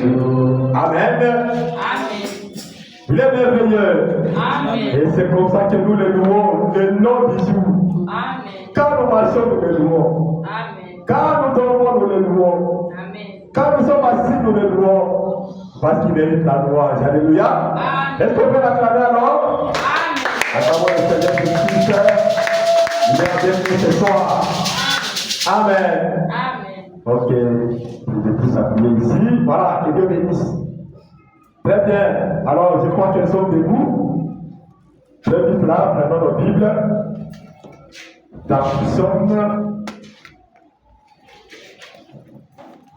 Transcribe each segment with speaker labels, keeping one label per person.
Speaker 1: Amen.
Speaker 2: Amen.
Speaker 1: Il est merveilleux.
Speaker 2: Amen.
Speaker 1: Et c'est comme ça que nous le louons, le nom du jour.
Speaker 2: Amen.
Speaker 1: Quand nous marchons, nous le louons.
Speaker 2: Amen.
Speaker 1: Quand nous dormons, nous le louons.
Speaker 2: Amen.
Speaker 1: Quand nous sommes assis, nous le louons. Parce qu'il mérite la louange. Alléluia.
Speaker 2: Amen.
Speaker 1: Est-ce qu'on peut l'acclamer alors?
Speaker 2: Amen.
Speaker 1: Acclamons le Seigneur Jésus-Christ. Il est avec nous ce soir. Amen.
Speaker 2: Amen.
Speaker 1: Ok. Je vais tous appuyer ici. Voilà. Que Dieu bénisse. Très bien. Alors, je crois qu'elles sont debout. Très vite là, prenons nos Bibles. Dans Psaume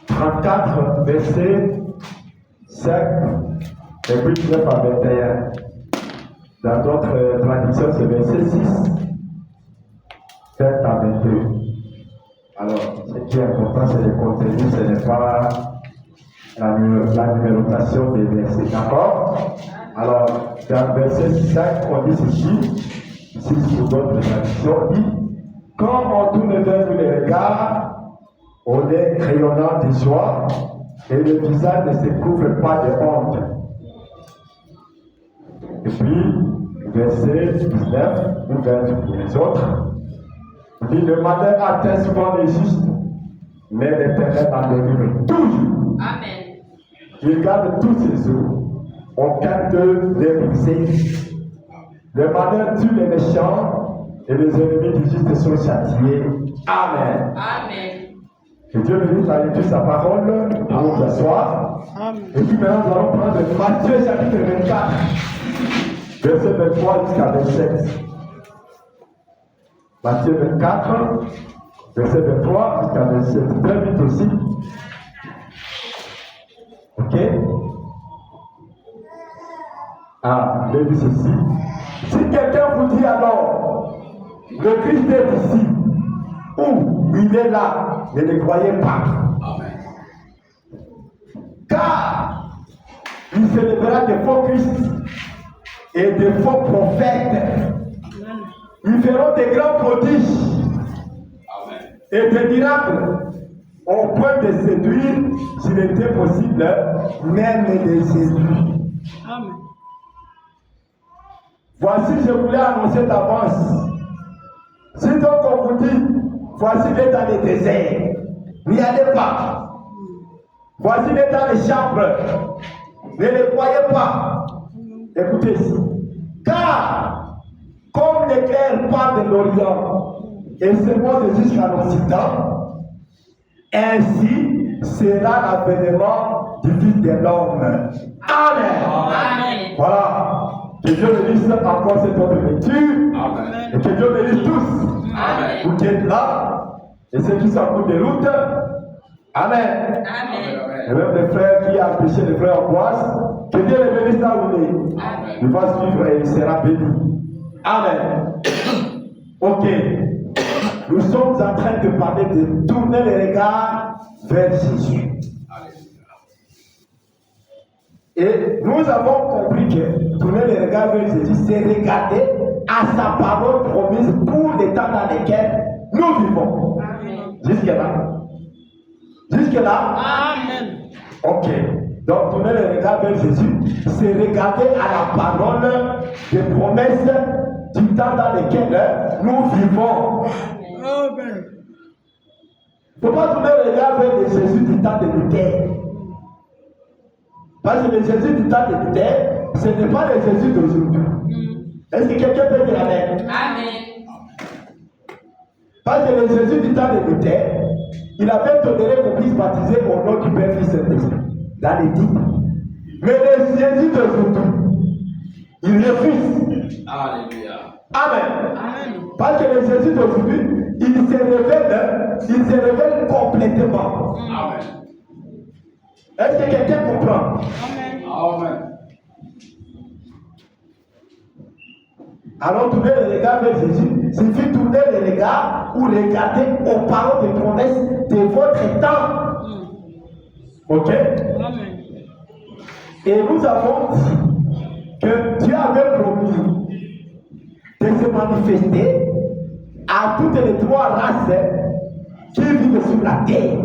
Speaker 1: 34, verset 5, et puis 9 à 21. Dans d'autres traductions, c'est verset 6, 7 à 22. Alors, ce qui est important, c'est le contenu, ce n'est pas la numérotation des versets. D'accord? Alors, dans verset 5, on dit ceci, ici sur d'autres traductions, dit: quand on tourne vers nous les regards, on est rayonnant de joie et le visage ne se couvre pas de honte. Et puis, verset 19 ou 20 pour les autres, dit: le malheur atteint souvent les justes, mais l'Éternel en délivre toujours.
Speaker 2: Amen.
Speaker 1: Il garde tous ses eaux, aucun d'eux n'est brisé. Le malheur tue les méchants et les ennemis du juste sont châtiés. Amen.
Speaker 2: Amen.
Speaker 1: Que Dieu bénisse la lecture de sa parole pour ce soir. Et puis maintenant, nous allons prendre Matthieu chapitre 24, verset 23 jusqu'à 27. Matthieu 24, verset 23 jusqu'à 27. Très vite aussi. Ok? Ah, il dit ceci. Si quelqu'un vous dit alors, le Christ est ici, ou il est là, ne le croyez pas.
Speaker 3: Amen.
Speaker 1: Car il se lèvera des faux Christ et des faux prophètes. Ils feront des grands prodiges
Speaker 3: Amen.
Speaker 1: et des miracles au point de séduire, s'il était possible, même les séduits.
Speaker 2: Amen.
Speaker 1: Voici, je voulais annoncer d'avance. Si donc on vous dit, voici il est dans le désert, n'y allez pas. Voici il est dans les chambres, ne le croyez pas. Écoutez ici. Car, comme l'éclair part de l'Orient et se monte jusqu'à l'Occident, ainsi sera l'avènement du Fils de l'homme. Amen.
Speaker 2: Amen.
Speaker 1: Voilà. Que Dieu bénisse encore cette autre lecture.
Speaker 3: Amen.
Speaker 1: Et que Dieu bénisse tous.
Speaker 3: Amen.
Speaker 1: Vous qui êtes là. Et ceux qui sont en cours de route. Amen.
Speaker 2: Amen.
Speaker 1: Et même les frères qui ont empêché les frères Ambroise. Que Dieu les bénisse là où il est.
Speaker 2: Amen.
Speaker 1: Il va suivre et il sera béni. Amen. Ok. Nous sommes en train de parler de tourner les regards vers Jésus. Et nous avons compris que tourner les regards vers Jésus, c'est regarder à sa parole promise pour les temps dans lesquels nous vivons.
Speaker 2: Amen.
Speaker 1: Jusque-là. Jusque-là.
Speaker 2: Amen.
Speaker 1: Ok. Donc tourner les regards vers Jésus, c'est regarder à la parole des promesses du temps dans lequel nous vivons.
Speaker 2: Amen.
Speaker 1: Il ne faut pas tourner les regards vers le Jésus du temps de Luther. Parce que le Jésus du temps de Luther, ce n'est pas le Jésus d'aujourd'hui. Est-ce que quelqu'un peut dire Amen?
Speaker 2: Amen.
Speaker 1: Parce que le Jésus du temps de Luther, il avait toléré qu'on puisse baptiser au nom du Père, Fils et Saint-Esprit, dans les dits. Mais le Jésus d'aujourd'hui, il refuse.
Speaker 3: Alléluia.
Speaker 1: Amen.
Speaker 2: Amen.
Speaker 1: Parce que le Jésus d'aujourd'hui, il se révèle complètement.
Speaker 3: Amen.
Speaker 1: Est-ce que quelqu'un comprend?
Speaker 2: Amen.
Speaker 3: Amen.
Speaker 1: Alors tourner les regards vers Jésus, c'est tourner les regards ou regarder aux paroles de promesses de votre temps. Ok?
Speaker 2: Amen.
Speaker 1: Et nous avons dit que Dieu avait promis de se manifester à toutes les trois races qui vivent sur la terre.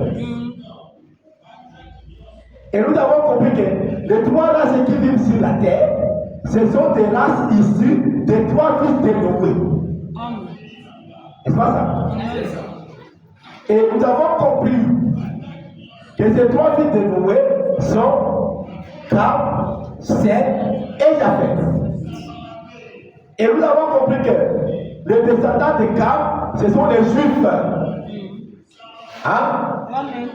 Speaker 1: Et nous avons compris que les trois races qui vivent sur la terre, ce sont des races issues des trois fils de Noé.
Speaker 2: Amen.
Speaker 1: N'est-ce pas ça?
Speaker 3: C'est ça.
Speaker 1: Et nous avons compris que ces trois fils de Noé sont Cam, Seth et Japheth. Et nous avons compris que les descendants de Cam, ce sont les Juifs. Hein?
Speaker 2: Amen.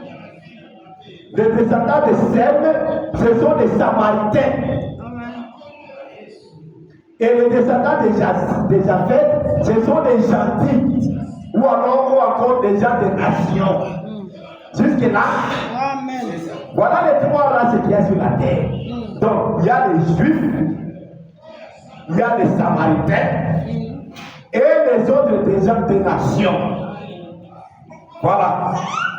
Speaker 1: Les descendants de Sem, ce sont les Samaritains.
Speaker 2: Amen.
Speaker 1: Et les descendants de Japheth, ce sont les gentils. Ou encore des gens des nations. Jusque-là,
Speaker 2: Amen.
Speaker 1: voilà les trois races qu'il y a sur la terre. Donc, il y a les Juifs, il y a les Samaritains et les autres des gens des nations. Voilà.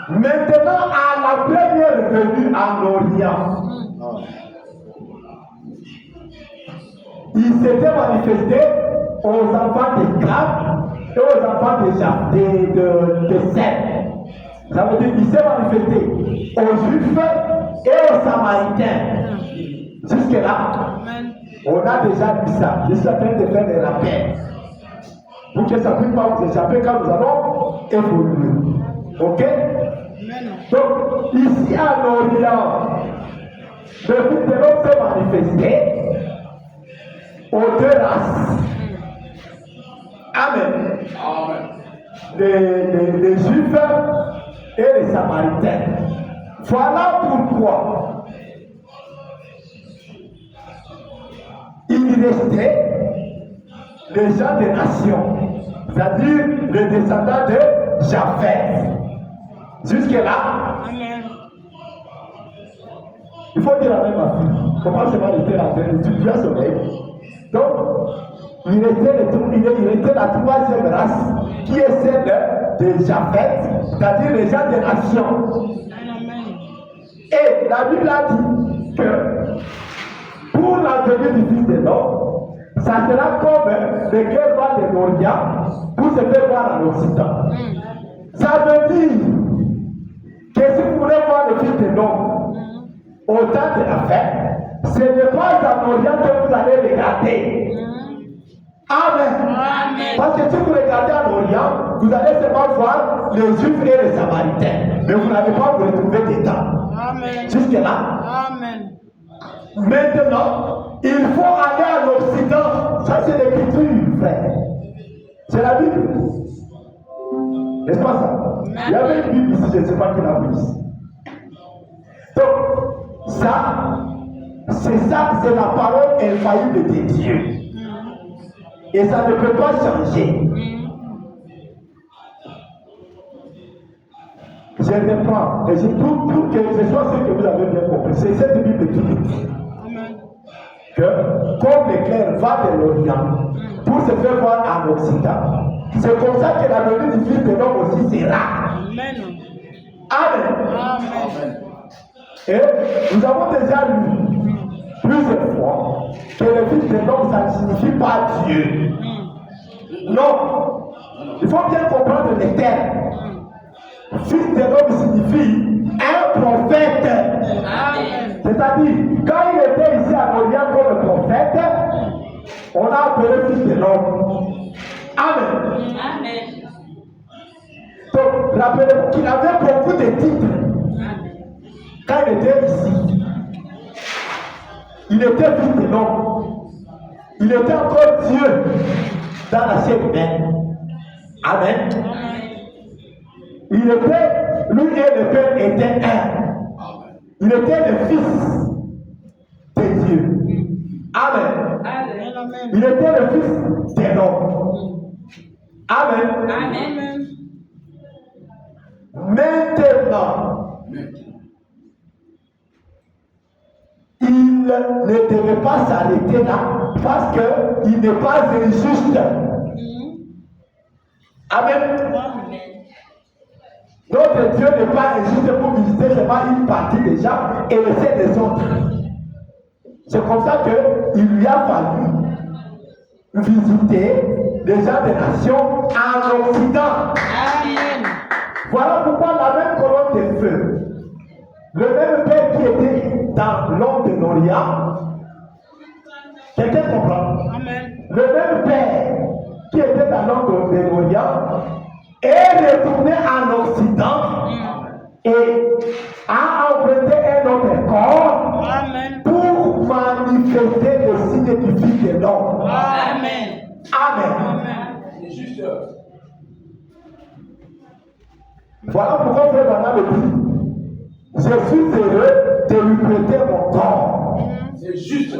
Speaker 1: Maintenant, à la première venue en Orient, il s'était manifesté aux enfants de Cam et aux enfants de Sem. Ça veut dire qu'il s'est manifesté aux Juifs et aux Samaritains. Jusque-là,
Speaker 2: Amen.
Speaker 1: on a déjà vu ça. Je suis en train de faire des rappels pour que ça ne puisse pas vous échapper quand nous allons évoluer. Ok?
Speaker 2: Amen.
Speaker 1: Donc, ici en Orient, le Fils de l'homme s'est manifesté aux deux races. Amen.
Speaker 3: Amen.
Speaker 1: Les Juifs et les Samaritains. Voilà pourquoi il restait les gens des nations, c'est-à-dire les descendants de Japheth. Jusque-là,
Speaker 2: Amen.
Speaker 1: il faut dire la même affaire. Comment ça va rester en train d'étudier son rêve? Donc, il restait la troisième race qui est celle de Japheth, c'est-à-dire les gens des nations.
Speaker 2: Amen.
Speaker 1: Et la Bible a dit que pour la venue du Fils de l'homme, ça sera comme les guerres de l'Orient pour se faire voir en Occident. Ça veut dire que si vous voulez voir le Fils de l'homme au temps de la fête, ce n'est pas en Orient que vous allez regarder. Amen.
Speaker 2: Amen.
Speaker 1: Parce que si vous regardez en Orient, vous allez seulement voir les Juifs et les Samaritains. Mais vous n'allez pas vous retrouver dedans.
Speaker 2: Amen.
Speaker 1: Jusque-là.
Speaker 2: Amen.
Speaker 1: Maintenant, il faut aller en Occident. Ça, c'est l'écriture, frère. C'est la Bible. N'est-ce pas ça? Il y avait une Bible ici, je ne sais pas qui l'a vu ici. Donc, ça, c'est la parole infaillible de Dieu. Et ça ne peut pas changer. Je reprends. Et pour que ce soit ce que vous avez bien compris, c'est cette Bible qui dit que comme l'éclair va de l'Orient pour se faire voir en Occident, c'est comme ça que la venue du Fils de l'homme aussi sera.
Speaker 2: Amen.
Speaker 1: Amen.
Speaker 2: Amen.
Speaker 1: Et nous avons déjà lu plusieurs fois que le Fils de l'homme, ça ne signifie pas Dieu. Non. Il faut bien comprendre les termes. Fils de l'homme signifie un prophète.
Speaker 2: Amen.
Speaker 1: C'est-à-dire, quand il était ici à Orient comme prophète, on a appelé Fils de l'homme. Amen.
Speaker 2: Amen.
Speaker 1: Donc, rappelez-vous qu'il avait beaucoup de titres. Quand il était ici, il était Fils de l'homme. Il était encore Dieu dans la chair humaine. Amen. Il était, lui et le Père étaient un. Il était le Fils de Dieu. Amen.
Speaker 2: Amen.
Speaker 1: Il était le Fils de l'homme. Amen.
Speaker 2: Amen.
Speaker 1: Maintenant, il ne devait pas s'arrêter là parce qu'il n'est pas injuste. Amen. Notre Dieu n'est pas injuste pour visiter seulement une partie des gens et laisser les autres. C'est comme ça qu'il lui a fallu visiter les gens des nations en Occident.
Speaker 2: Amen.
Speaker 1: Voilà pourquoi la même colonne de feu Le même Père qui était dans l'homme de l'Orient, quelqu'un comprend?
Speaker 2: Amen.
Speaker 1: Le même Père qui était dans l'homme de l'Orient est retourné en Occident et a emprunté un autre corps
Speaker 2: Amen.
Speaker 1: pour manifester le signe du Fils de l'homme.
Speaker 2: Amen.
Speaker 1: Amen.
Speaker 2: Amen.
Speaker 3: C'est juste.
Speaker 1: Voilà pourquoi Frère Branham me dit, je suis heureux de lui prêter mon corps
Speaker 3: C'est juste.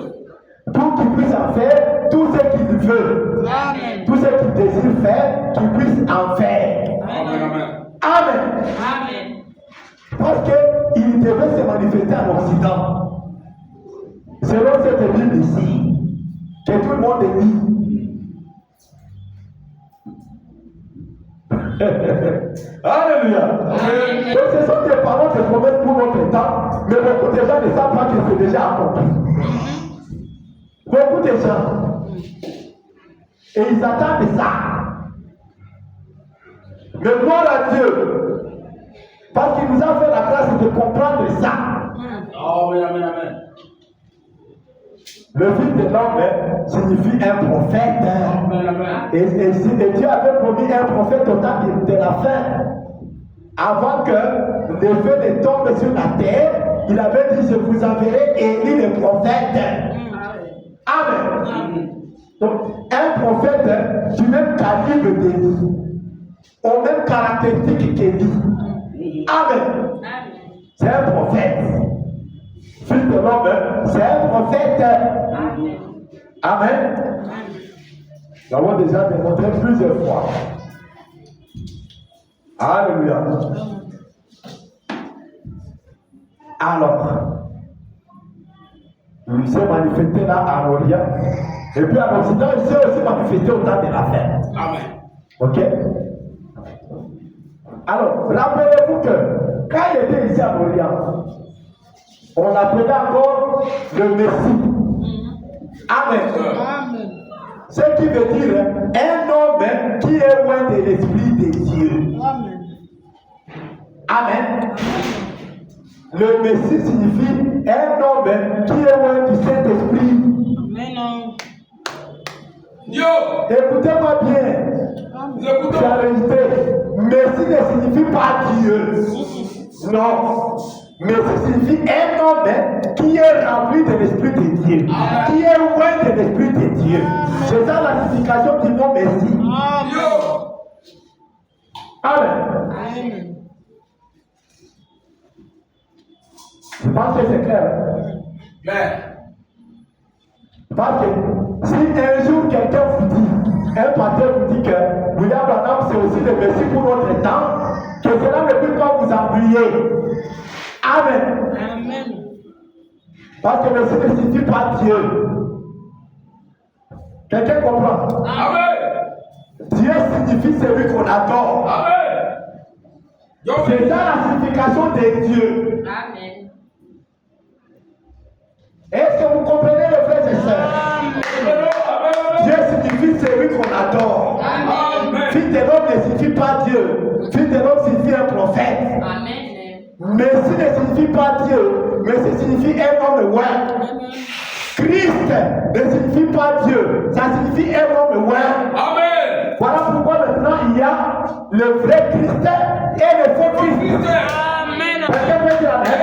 Speaker 1: pour qu'il puisse en faire tout ce qu'il veut.
Speaker 2: Amen.
Speaker 1: Tout ce qu'il désire faire, qu'il puisse en faire.
Speaker 3: Amen, amen.
Speaker 1: Amen.
Speaker 2: Amen.
Speaker 1: Parce qu'il devait se manifester en Occident. Selon cette Bible ici, que tout le monde lit. Alléluia. Donc ce sont des paroles de promesses pour notre temps, mais beaucoup de gens ne savent pas que c'est déjà accompli. Beaucoup de gens. Et ils attendent ça. Mais gloire à Dieu. Parce qu'il nous a fait la grâce de comprendre ça.
Speaker 3: Amen, amen, amen.
Speaker 1: Le Fils de l'homme signifie un prophète.
Speaker 3: Amen, amen.
Speaker 1: Et Dieu avait promis un prophète au temps de la fin. Avant que le feu ne tombe sur la terre, il avait dit, je vous enverrai Élie le prophète. Amen. Donc, un prophète du même calibre d'Élie, aux mêmes caractéristiques qu'Élie. Amen. C'est un prophète. Fils de l'homme, c'est un prophète. Amen. Nous l'avons déjà démontré plusieurs fois. Alléluia. Alors, il s'est manifesté là en Orient. Et puis en Occident, il s'est aussi manifesté au temps de la fin.
Speaker 3: Amen.
Speaker 1: Ok? Alors, rappelez-vous que quand il était ici en Orient, on l'appelait encore le Messie. Amen.
Speaker 2: Amen.
Speaker 1: Ce qui veut dire un homme qui est loin de l'Esprit de Dieu.
Speaker 2: Amen.
Speaker 1: Amen. Le Messie signifie un homme qui est loin du Saint-Esprit.
Speaker 2: Amen.
Speaker 3: Yo!
Speaker 1: Écoutez-moi bien.
Speaker 3: Vous écoutez?
Speaker 1: J'ai enregistré. Messie ne signifie pas Dieu. Non. Messie signifie un homme qui est rempli de l'Esprit de Dieu. Qui est loin de l'Esprit de Dieu. C'est ça la signification du mot Messie.
Speaker 3: Yo!
Speaker 1: Amen.
Speaker 2: Amen.
Speaker 1: Je pense que c'est clair.
Speaker 3: Claire.
Speaker 1: Parce que si un jour quelqu'un vous dit, un pasteur vous dit que William Branham c'est aussi le Messie pour notre temps, que cela ne peut pas vous appuyer. Amen.
Speaker 2: Amen.
Speaker 1: Parce que Messie ne signifie pas Dieu. Quelqu'un comprend?
Speaker 3: Amen.
Speaker 1: Dieu signifie celui qu'on adore.
Speaker 3: Amen. Yo!
Speaker 1: C'est ça la signification de Dieu.
Speaker 4: Amen.
Speaker 1: Est-ce que vous comprenez les frères et sœurs?
Speaker 3: Amen.
Speaker 1: Dieu signifie celui qu'on adore.
Speaker 3: Amen.
Speaker 1: Fils de l'homme ne signifie pas Dieu. Fils de l'homme signifie un prophète.
Speaker 4: Amen.
Speaker 1: Messie ne signifie pas Dieu. Messie signifie un homme loin. Christ ne signifie pas Dieu. Ça signifie un homme loin.
Speaker 3: Amen.
Speaker 1: Voilà pourquoi maintenant il y a le vrai Christ et le faux Christ.
Speaker 2: Amen.
Speaker 1: Quelqu'un peut dire amen?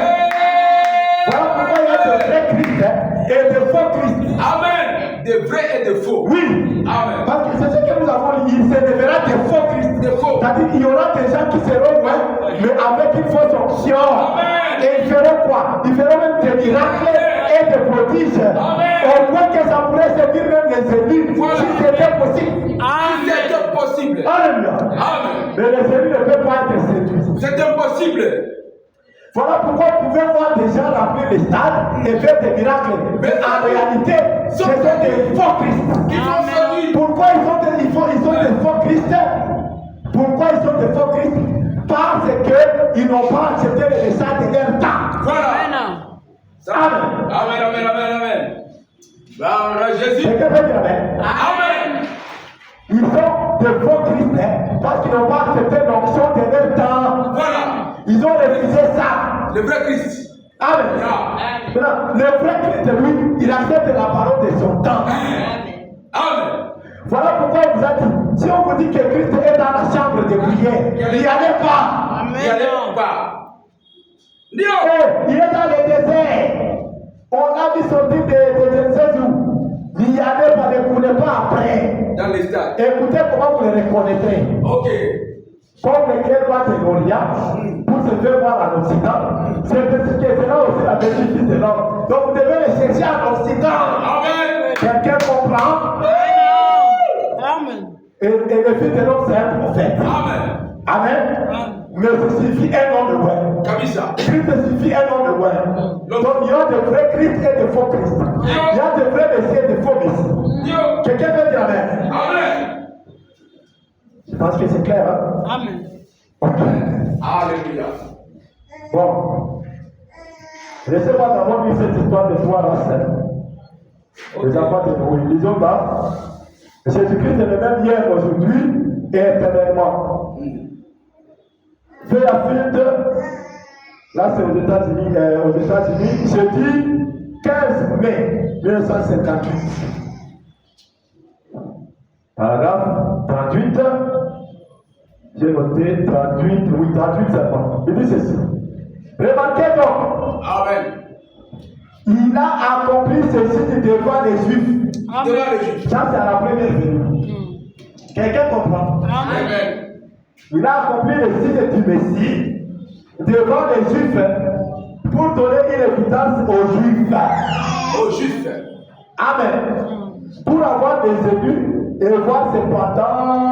Speaker 1: Voilà pourquoi il y a le vrai Christ et le faux Christ.
Speaker 3: Amen. De vrai et de faux.
Speaker 1: Oui.
Speaker 3: Amen.
Speaker 1: Parce que c'est ce que nous avons dit. Il se révélera des faux Christ.
Speaker 3: Des faux.
Speaker 1: C'est-à-dire qu'il y aura des gens qui seront loin, mais avec une fausse onction.
Speaker 3: Amen.
Speaker 1: Et ils feront quoi? Ils feront même des miracles et des prodiges.
Speaker 3: Amen.
Speaker 1: Au point que ça pourrait servir même les élus,
Speaker 3: Voilà.
Speaker 1: si c'était possible.
Speaker 3: Si c'était possible.
Speaker 1: Alléluia.
Speaker 3: Amen.
Speaker 1: Mais les élus ne peuvent pas être séduits.
Speaker 3: C'est impossible.
Speaker 1: Voilà pourquoi vous pouvez voir des gens remplir les stades et faire des miracles. Mais en réalité, ce sont des faux Christ.
Speaker 3: Ils sont séduits.
Speaker 1: Pourquoi ils sont des faux Christ? Pourquoi ils sont des faux Christ? Parce qu'ils n'ont pas accepté le message de leur temps.
Speaker 3: Voilà.
Speaker 2: Amen.
Speaker 1: Amen.
Speaker 3: Amen, amen, amen, amen. Bah, Jésus.
Speaker 1: Quelqu'un peut dire amen?
Speaker 3: Amen.
Speaker 1: Ils sont des faux Christ parce qu'ils n'ont pas accepté l'onction de leur temps.
Speaker 3: Voilà.
Speaker 1: Ils ont refusé ça.
Speaker 3: Le vrai Christ.
Speaker 1: Amen.
Speaker 3: Yeah.
Speaker 1: Maintenant, le vrai Christ, lui, il accepte la parole de son temps.
Speaker 3: Amen.
Speaker 1: Voilà pourquoi il vous a dit, si on vous dit que Christ est dans la chambre de prière, n'y allez pas.
Speaker 3: N'y allez pas.
Speaker 1: Il est dans le désert. On a vu sortir de Jésus. N'y allez pas, ne courez pas après.
Speaker 3: Dans les stades.
Speaker 1: Écoutez comment vous le reconnaîtrez.
Speaker 3: Ok.
Speaker 1: Comme lequel va de l'Orient pour se faire voir en Occident, c'est là aussi la bénédiction de l'homme. Donc vous devez le chercher en Occident.
Speaker 3: Amen.
Speaker 1: Quelqu'un comprend?
Speaker 2: Amen.
Speaker 1: Et le fils de l'homme, c'est un prophète.
Speaker 3: Amen.
Speaker 1: Amen. Mais ça suffit un homme de ouais.
Speaker 3: Kamisa.
Speaker 1: Christ suffit un homme de ouais. Donc il y a de vrais Christ et de faux Christ. Il y a de vrais messieurs et de faux messieurs. Quelqu'un peut dire Amen?
Speaker 3: Amen.
Speaker 1: Je pense que c'est clair. Hein?
Speaker 2: Amen.
Speaker 1: Ok.
Speaker 3: Alléluia.
Speaker 1: Bon. Laissez-moi d'abord lire cette histoire de toi là, les enfants de Noé. Lisons là. Jésus-Christ est le même hier, aujourd'hui et éternellement. Fairfield, là c'est aux États-Unis, jeudi 15 mai 1958. Paragraphe 38. J'ai noté 38, oui, 38 seulement. Il dit ceci. Remarquez donc.
Speaker 3: Amen.
Speaker 1: Il a accompli ceci devant les Juifs.
Speaker 3: Devant les Juifs.
Speaker 1: Ça, c'est à la première venue. Quelqu'un comprend?
Speaker 3: Amen.
Speaker 1: Il a accompli le signe du Messie devant les Juifs pour donner une évidence aux Juifs.
Speaker 3: Aux Juifs.
Speaker 1: Amen. Pour avoir des élus et voir cependant,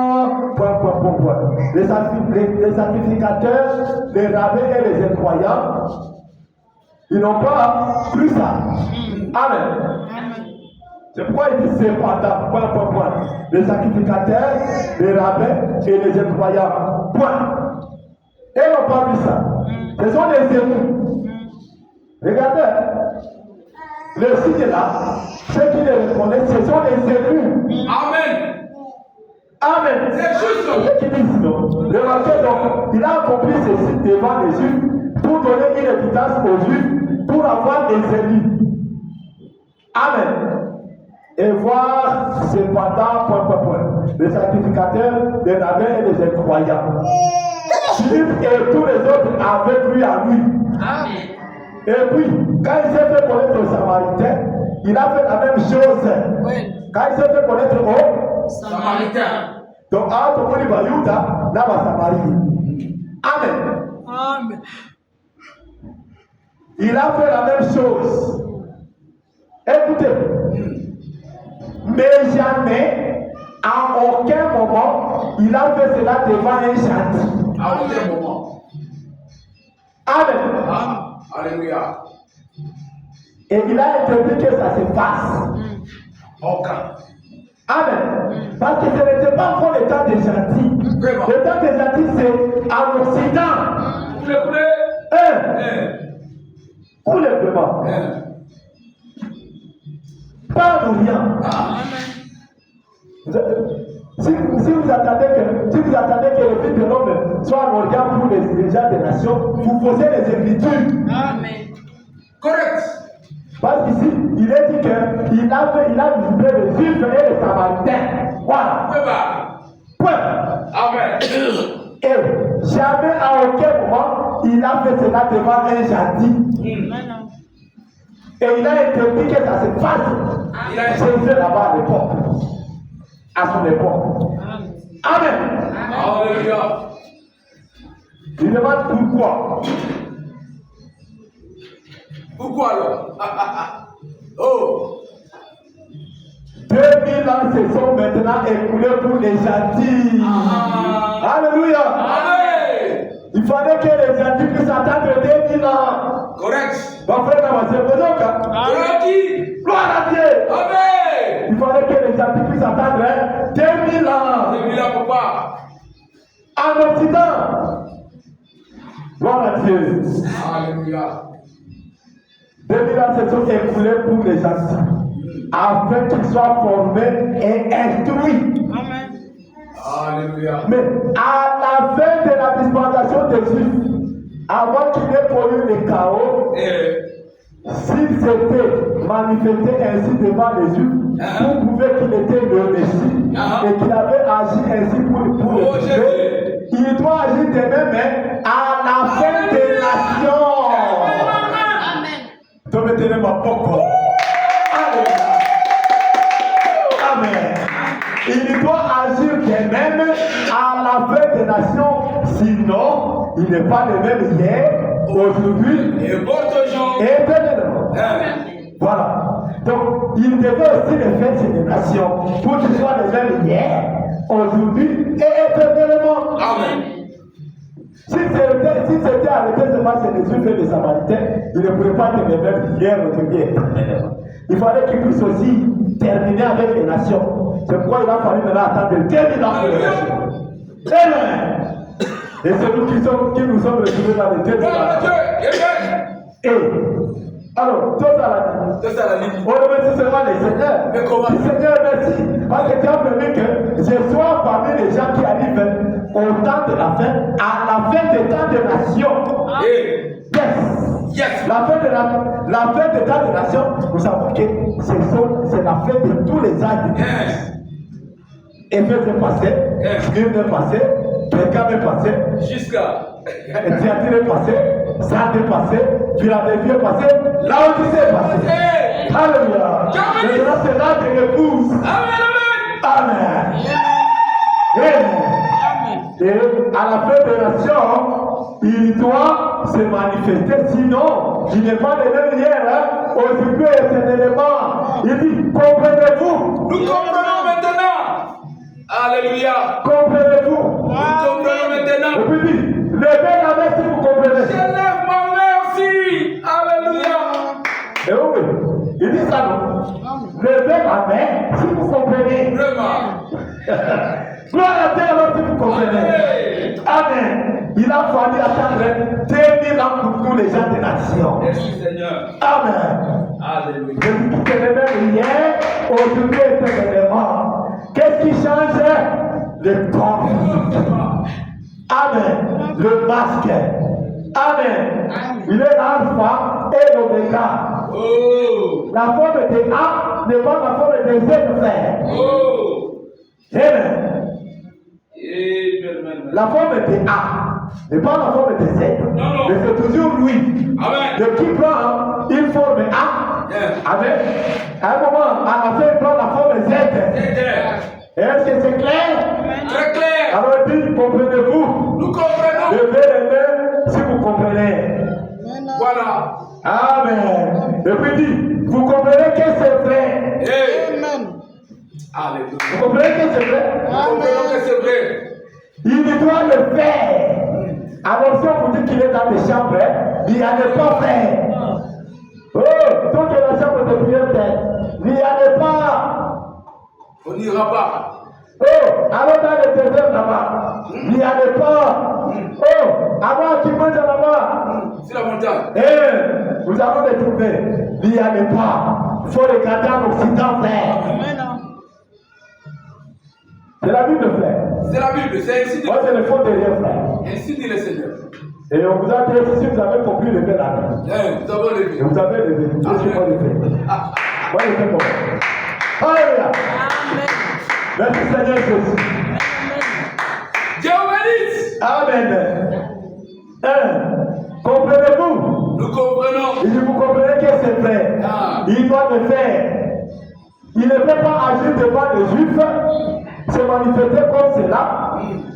Speaker 1: les sacrificateurs, les rabbins et les incroyants, ils n'ont pas cru ça. Amen. C'est pourquoi il dit cependant, les sacrificateurs, les rabbins et les incroyants. Point. Et ils n'ont pas vu ça. Ce sont les élus. Regardez. Le signe là, ceux qui les reconnaissent, ce sont les élus.
Speaker 3: Amen.
Speaker 1: Amen.
Speaker 3: C'est juste.
Speaker 1: Ceux qui disent non. Remarquez donc, il a accompli ceci devant les Juifs pour donner une évidence aux Juifs pour avoir des élus. Amen. Et voir cependant, les sacrificateurs, les rabbins et les incroyants. Philippe et tous les autres avaient cru à lui.
Speaker 2: Amen.
Speaker 1: Et puis, quand il s'est fait connaître aux Samaritains, il a fait la même chose.
Speaker 2: Oui.
Speaker 1: Quand il s'est fait connaître aux
Speaker 2: Samaritain.
Speaker 1: donc, à Tokoli Bayuda, là va Samarie. Amen.
Speaker 2: Amen.
Speaker 1: Il a fait la même chose. Écoutez, mais jamais, à aucun moment, il a fait cela devant un gentil.
Speaker 3: À aucun moment.
Speaker 1: Amen.
Speaker 3: Alléluia.
Speaker 1: Et il a interdit que ça se fasse.
Speaker 3: Aucun.
Speaker 1: Amen. Parce que ce n'était pas encore le temps des gentils. Le temps des gentils, c'est en Occident.
Speaker 3: Coulez.
Speaker 1: Coulez vraiment. Pas en Orient. Si vous attendez que le Fils de l'homme soit en Orient pour les gens des nations, vous posez les Écritures.
Speaker 2: Amen.
Speaker 3: Correct.
Speaker 1: Parce qu'ici, il est dit qu'il a visité les Juifs et les Samaritains. Voilà. Point.
Speaker 3: Amen.
Speaker 1: Et jamais à aucun moment, il a fait cela devant un gentil.
Speaker 2: Amen.
Speaker 1: Et il a interdit que ça se fasse.
Speaker 3: Il a
Speaker 1: Jésus là-bas à l'époque. À son époque. Amen.
Speaker 3: Alléluia.
Speaker 1: Il demande pourquoi.
Speaker 3: Pourquoi alors? Oh.
Speaker 1: 2000 ans se sont maintenant écoulés pour les gentils. Alléluia.
Speaker 3: Amen.
Speaker 1: Il fallait que les gentils puissent attendre 2000 ans.
Speaker 3: Correct.
Speaker 1: Mon frère, dans ma faisons qu'à. Gloire à Dieu.
Speaker 3: Amen.
Speaker 1: Il fallait que les gentils puissent attendre 2000 ans.
Speaker 3: 2000 ans, papa.
Speaker 1: En Occident. Gloire à Dieu.
Speaker 3: Alléluia.
Speaker 1: 2000 ans se sont écoulés pour les gentils. Afin qu'ils soient formés et instruits.
Speaker 2: Amen.
Speaker 3: Alléluia.
Speaker 1: Mais à la fin de la dispensation des Juifs, avant qu'il ait connu le chaos, s'il s'était manifesté ainsi devant les yeux, vous pouvez qu'il était le Messie et qu'il avait agi ainsi pour le sauver. Il doit agir de même à la fin des nations. Amen. Il doit agir de même à la fin des nations, sinon il n'est pas le même hier, aujourd'hui et éternellement. Voilà. Donc il devait aussi le faire sur les nations pour qu'il soit le même hier, aujourd'hui et éternellement.
Speaker 3: Amen.
Speaker 1: Si c'était arrêté seulement sur les yeux des Samaritains, il ne pourrait pas être le même hier, aujourd'hui et éternellement. Il fallait qu'il puisse aussi terminer avec les nations. C'est pourquoi il a fallu maintenant attendre 2000 ans pour les nations. Amen. Et c'est nous qui nous sommes retrouvés dans les 2000 ans. Et alors, tout ça la ligne. On remercie seulement les seigneurs.
Speaker 3: Mais comment?
Speaker 1: Le Seigneur, merci. Parce que tu as permis que je sois parmi les gens qui arrivent au temps de la fin, à la fin des temps de nation. Yes. La fin des temps de nation, nous savons que c'est la fin de tous les âges. Éphèse est passé, Smyrne est passé, Pergame est passé,
Speaker 3: Jusqu'à
Speaker 1: Thyatire est passé, Sardes est passé, Philadelphie est passé, Laodicée est passé. Alléluia. Maintenant c'est là de l'épouse. Amen. Et à la fin des nations, il doit se manifester, sinon il n'est pas le même hier, aujourd'hui et éternellement. Il dit, comprenez-vous?
Speaker 3: nous comprenons maintenant. Alléluia.
Speaker 1: Comprenez-vous?
Speaker 3: Nous comprenons maintenant.
Speaker 1: Et puis dit, levez la main si vous comprenez.
Speaker 3: Je lève ma main aussi. Alléluia.
Speaker 1: Et oui, il dit ça non? Levez la main si vous comprenez.
Speaker 3: Vraiment.
Speaker 1: Gloire à Dieu alors si vous comprenez. Amen. Il a fallu attendre 2000 ans pour tous les gens des nations.
Speaker 3: Merci Seigneur.
Speaker 1: Amen.
Speaker 3: Alléluia.
Speaker 1: Je dis que c'est le même hier, aujourd'hui et éternellement. Qu'est-ce qui change? Le corps. Amen. Le masque. Amen. Il est l'alpha et l'oméga.
Speaker 3: Oh.
Speaker 1: La forme de A n'est pas la forme de Z, frère.
Speaker 3: Oh.
Speaker 1: Amen.
Speaker 3: Amen.
Speaker 1: La forme de A n'est pas la forme de Z.
Speaker 3: Non.
Speaker 1: Mais c'est toujours lui.
Speaker 3: Amen.
Speaker 1: De qui prend une forme A. Amen. À un moment, à la fin, il prend la forme Z. Est-ce que c'est clair?
Speaker 3: Très clair.
Speaker 1: Alors il dit, comprenez-vous?
Speaker 3: Nous comprenons.
Speaker 1: Levez les mains si vous comprenez.
Speaker 3: Voilà.
Speaker 1: Amen. Et puis il dit, vous comprenez que c'est vrai?
Speaker 3: Amen. Alléluia.
Speaker 1: Vous comprenez que c'est vrai?
Speaker 3: Nous comprenons que c'est vrai.
Speaker 1: Il doit le faire. Alors si on vous dit qu'il est dans les chambres, il n'y a pas faire. Oh, donc il y a la chambre de prière, il n'y a pas.
Speaker 3: On n'ira pas.
Speaker 1: Oh, alors dans le désert là-bas, il n'y a pas. Oh, avant qui mange là-bas.
Speaker 3: C'est la montagne.
Speaker 1: Nous allons les trouver. Il n'y a pas. Il faut regarder en Occident, frère. C'est la Bible, frère.
Speaker 3: C'est la Bible, c'est ainsi dit.
Speaker 1: Moi, c'est le fond de rien, frère.
Speaker 3: Ainsi dit le Seigneur.
Speaker 1: Et on vous a dit, si vous avez compris, levez la main.
Speaker 3: Nous avons levé.
Speaker 1: Et vous avez levé. Je suis pas levé. Moi, je fais bon. Alléluia. Merci Seigneur Jésus.
Speaker 3: Dieu bénisse.
Speaker 1: Amen. Comprenez-vous?
Speaker 3: Nous comprenons.
Speaker 1: Et si vous comprenez que c'est vrai, il doit le faire. Il ne peut pas agir devant les Juifs, se manifester comme cela.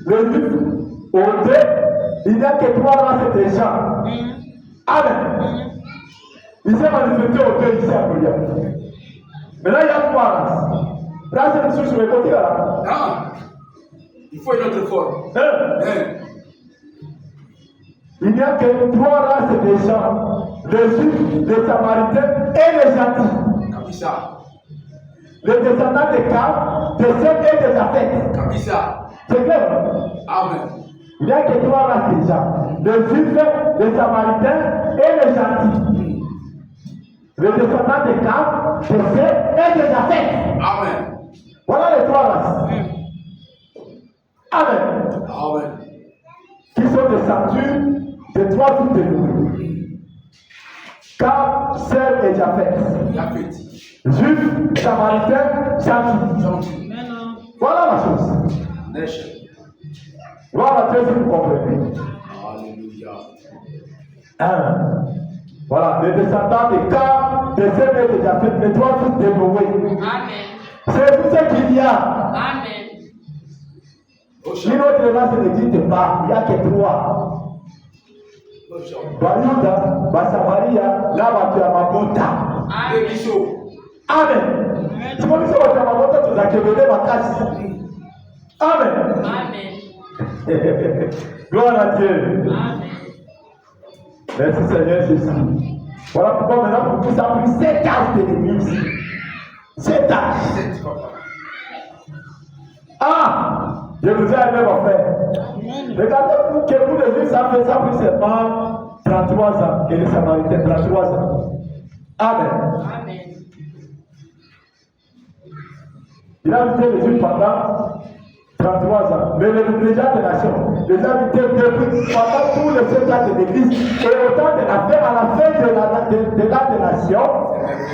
Speaker 1: Les Juifs, au deux, il n'y a que 3 races de gens. Amen. Il s'est manifesté au deux ici à Bouillard. Maintenant, il y a 3 races. Là, c'est sur le côté là.
Speaker 3: Il faut une autre forme.
Speaker 1: Il n'y a que 3 races de gens. Les Juifs, les Samaritains et les gentils.
Speaker 3: Kabisa.
Speaker 1: Les descendants de Cam, des Sem et des Japheth.
Speaker 3: Kabisa.
Speaker 1: C'est clair?
Speaker 3: Amen.
Speaker 1: Il n'y a que 3 races de gens. Les Juifs, les Samaritains et les gentils. Les descendants de Cam, des Sem et des Japheth.
Speaker 3: Amen.
Speaker 1: Voilà les 3 races. Amen.
Speaker 3: Amen.
Speaker 1: Qui sont descendus de 3 jours de nouveau. Car Sem et Japheth, Juifs, Samaritains, gentils. Voilà la chose. Voilà Dieu si vous comprenez. Voilà, les descendants de Cam, de Sem et de Japheth, les 3 fils de Noé. C'est tout ce qu'il y a.
Speaker 2: Amen.
Speaker 1: Une autre race n'existe pas, il n'y a que 3. Bayuda, Basamaria, Lavatia Mabota. Amen. Tu vois, si on a Mabota, tu as québélé ma casse. Amen.
Speaker 2: Amen.
Speaker 1: Gloire à Dieu.
Speaker 2: Amen.
Speaker 1: Merci Seigneur Jésus. Voilà pourquoi maintenant, pour tout ça, a pris 7 âges de l'église. 7 âges. Je vous ai aimé, mon frère. Regardez pour que vous le dites, ça fait ça plus seulement 33 ans. Et les Samaritains, 33 ans. Amen.
Speaker 2: Amen.
Speaker 1: Il a invité les Juifs pendant 33 ans. Mais les gens des nations, les a invités depuis pendant tous les 7 ans de l'église. Et autant de la fin, à la fin de l'âge des nations,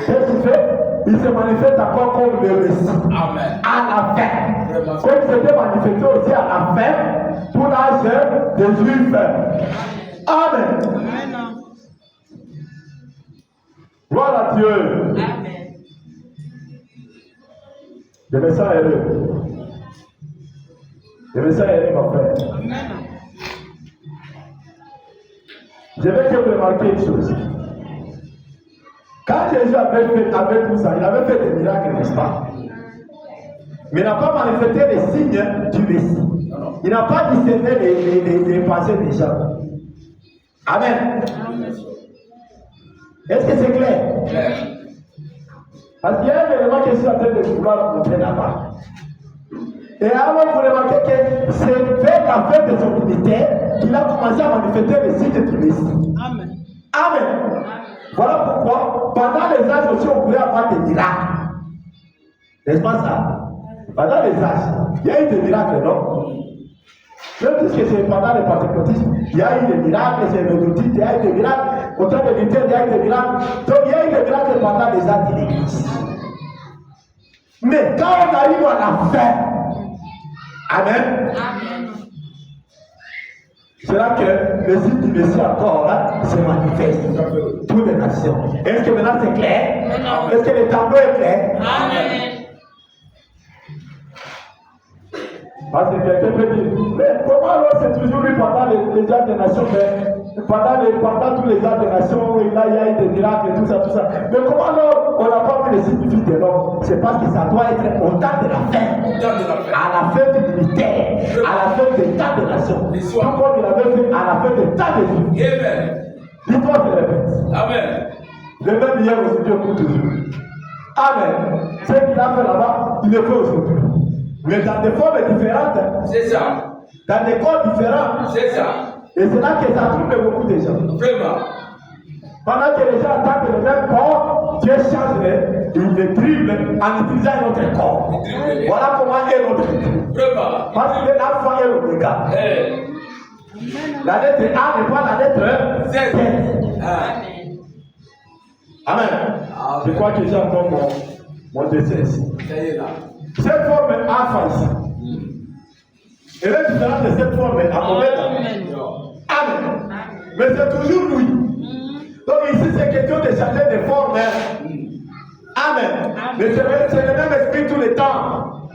Speaker 1: qu'est-ce qu'il fait? Il se manifeste encore comme le Messie.
Speaker 3: Amen.
Speaker 1: À la fin. Comme il s'était manifesté aussi à la fin pour l'âge des Juifs. Amen.
Speaker 2: Amen.
Speaker 1: Gloire à Dieu.
Speaker 2: Amen.
Speaker 1: Je me sens heureux. Je me sens heureux, mon frère.
Speaker 2: Amen.
Speaker 1: Je vais que vous remarquer une chose. Quand Jésus avait fait tout ça, il avait fait des miracles, n'est-ce pas? Mais il n'a pas manifesté les signes du Messie. Il n'a pas discerné les pensées des gens. Amen. Est-ce que c'est clair? Parce qu'il y a un élément que je suis en train de vouloir montrer là-bas. Et alors, vous remarquez que c'est vers la fin de son ministère qu'il a commencé à manifester les signes du Messie.
Speaker 2: Amen.
Speaker 1: Amen. Voilà pourquoi, pendant les âges aussi, on pouvait avoir des miracles. N'est-ce pas ça? Pendant les âges, il y a eu des miracles, non? Même puisque c'est pendant les pentecôtistes, il y a eu des miracles, c'est méthodiques, il y a eu des miracles, au temps de Luther, il y a eu des miracles. Donc il y a eu des miracles pendant les âges de l'Église. Mais quand on arrive à la fin, Amen.
Speaker 2: Amen.
Speaker 1: C'est là que le signe du Messie encore là, se manifeste pour les nations. Est-ce que maintenant c'est clair?
Speaker 2: Non.
Speaker 1: Est-ce que le tableau est clair?
Speaker 2: Amen.
Speaker 1: Parce que quelqu'un peut dire, mais comment alors c'est toujours lui pendant les âges des nations, mais pendant tous les âges des nations, il y a eu des miracles et tout ça, tout ça. Mais comment alors on n'a pas vu les signes du Fils de l'homme? C'est parce que ça doit être au temps de la fin, à la fin du ministère, à la fin des temps des nations. Tout comme il avait fait à la fin des temps des vies.
Speaker 3: Amen.
Speaker 1: L'histoire se répète.
Speaker 3: Amen.
Speaker 1: Le même hier, aujourd'hui, pour toujours. Amen. Ce qu'il a fait là-bas, il le fait aujourd'hui. Mais dans des formes différentes.
Speaker 3: C'est ça.
Speaker 1: Dans des corps différents.
Speaker 3: C'est ça.
Speaker 1: Et c'est là que ça trouble beaucoup de gens.
Speaker 3: Vraiment.
Speaker 1: Pendant que les gens attendent le même corps, Dieu change les dribble en utilisant un autre corps. Voilà comment est notre dribble.
Speaker 3: Vraiment.
Speaker 1: Parce que l'alpha et l'oméga.
Speaker 3: Hey.
Speaker 1: La lettre A n'est pas la lettre Z.
Speaker 2: Amen.
Speaker 1: Amen. Je crois que j'ai encore mon dessin ici.
Speaker 3: Ça y est là.
Speaker 1: Cette forme alpha ici. Elle est différente de cette forme à oméga. Amen. Mais c'est toujours lui. Donc ici c'est question de changer de forme. Amen. Mais c'est le même esprit tout le temps.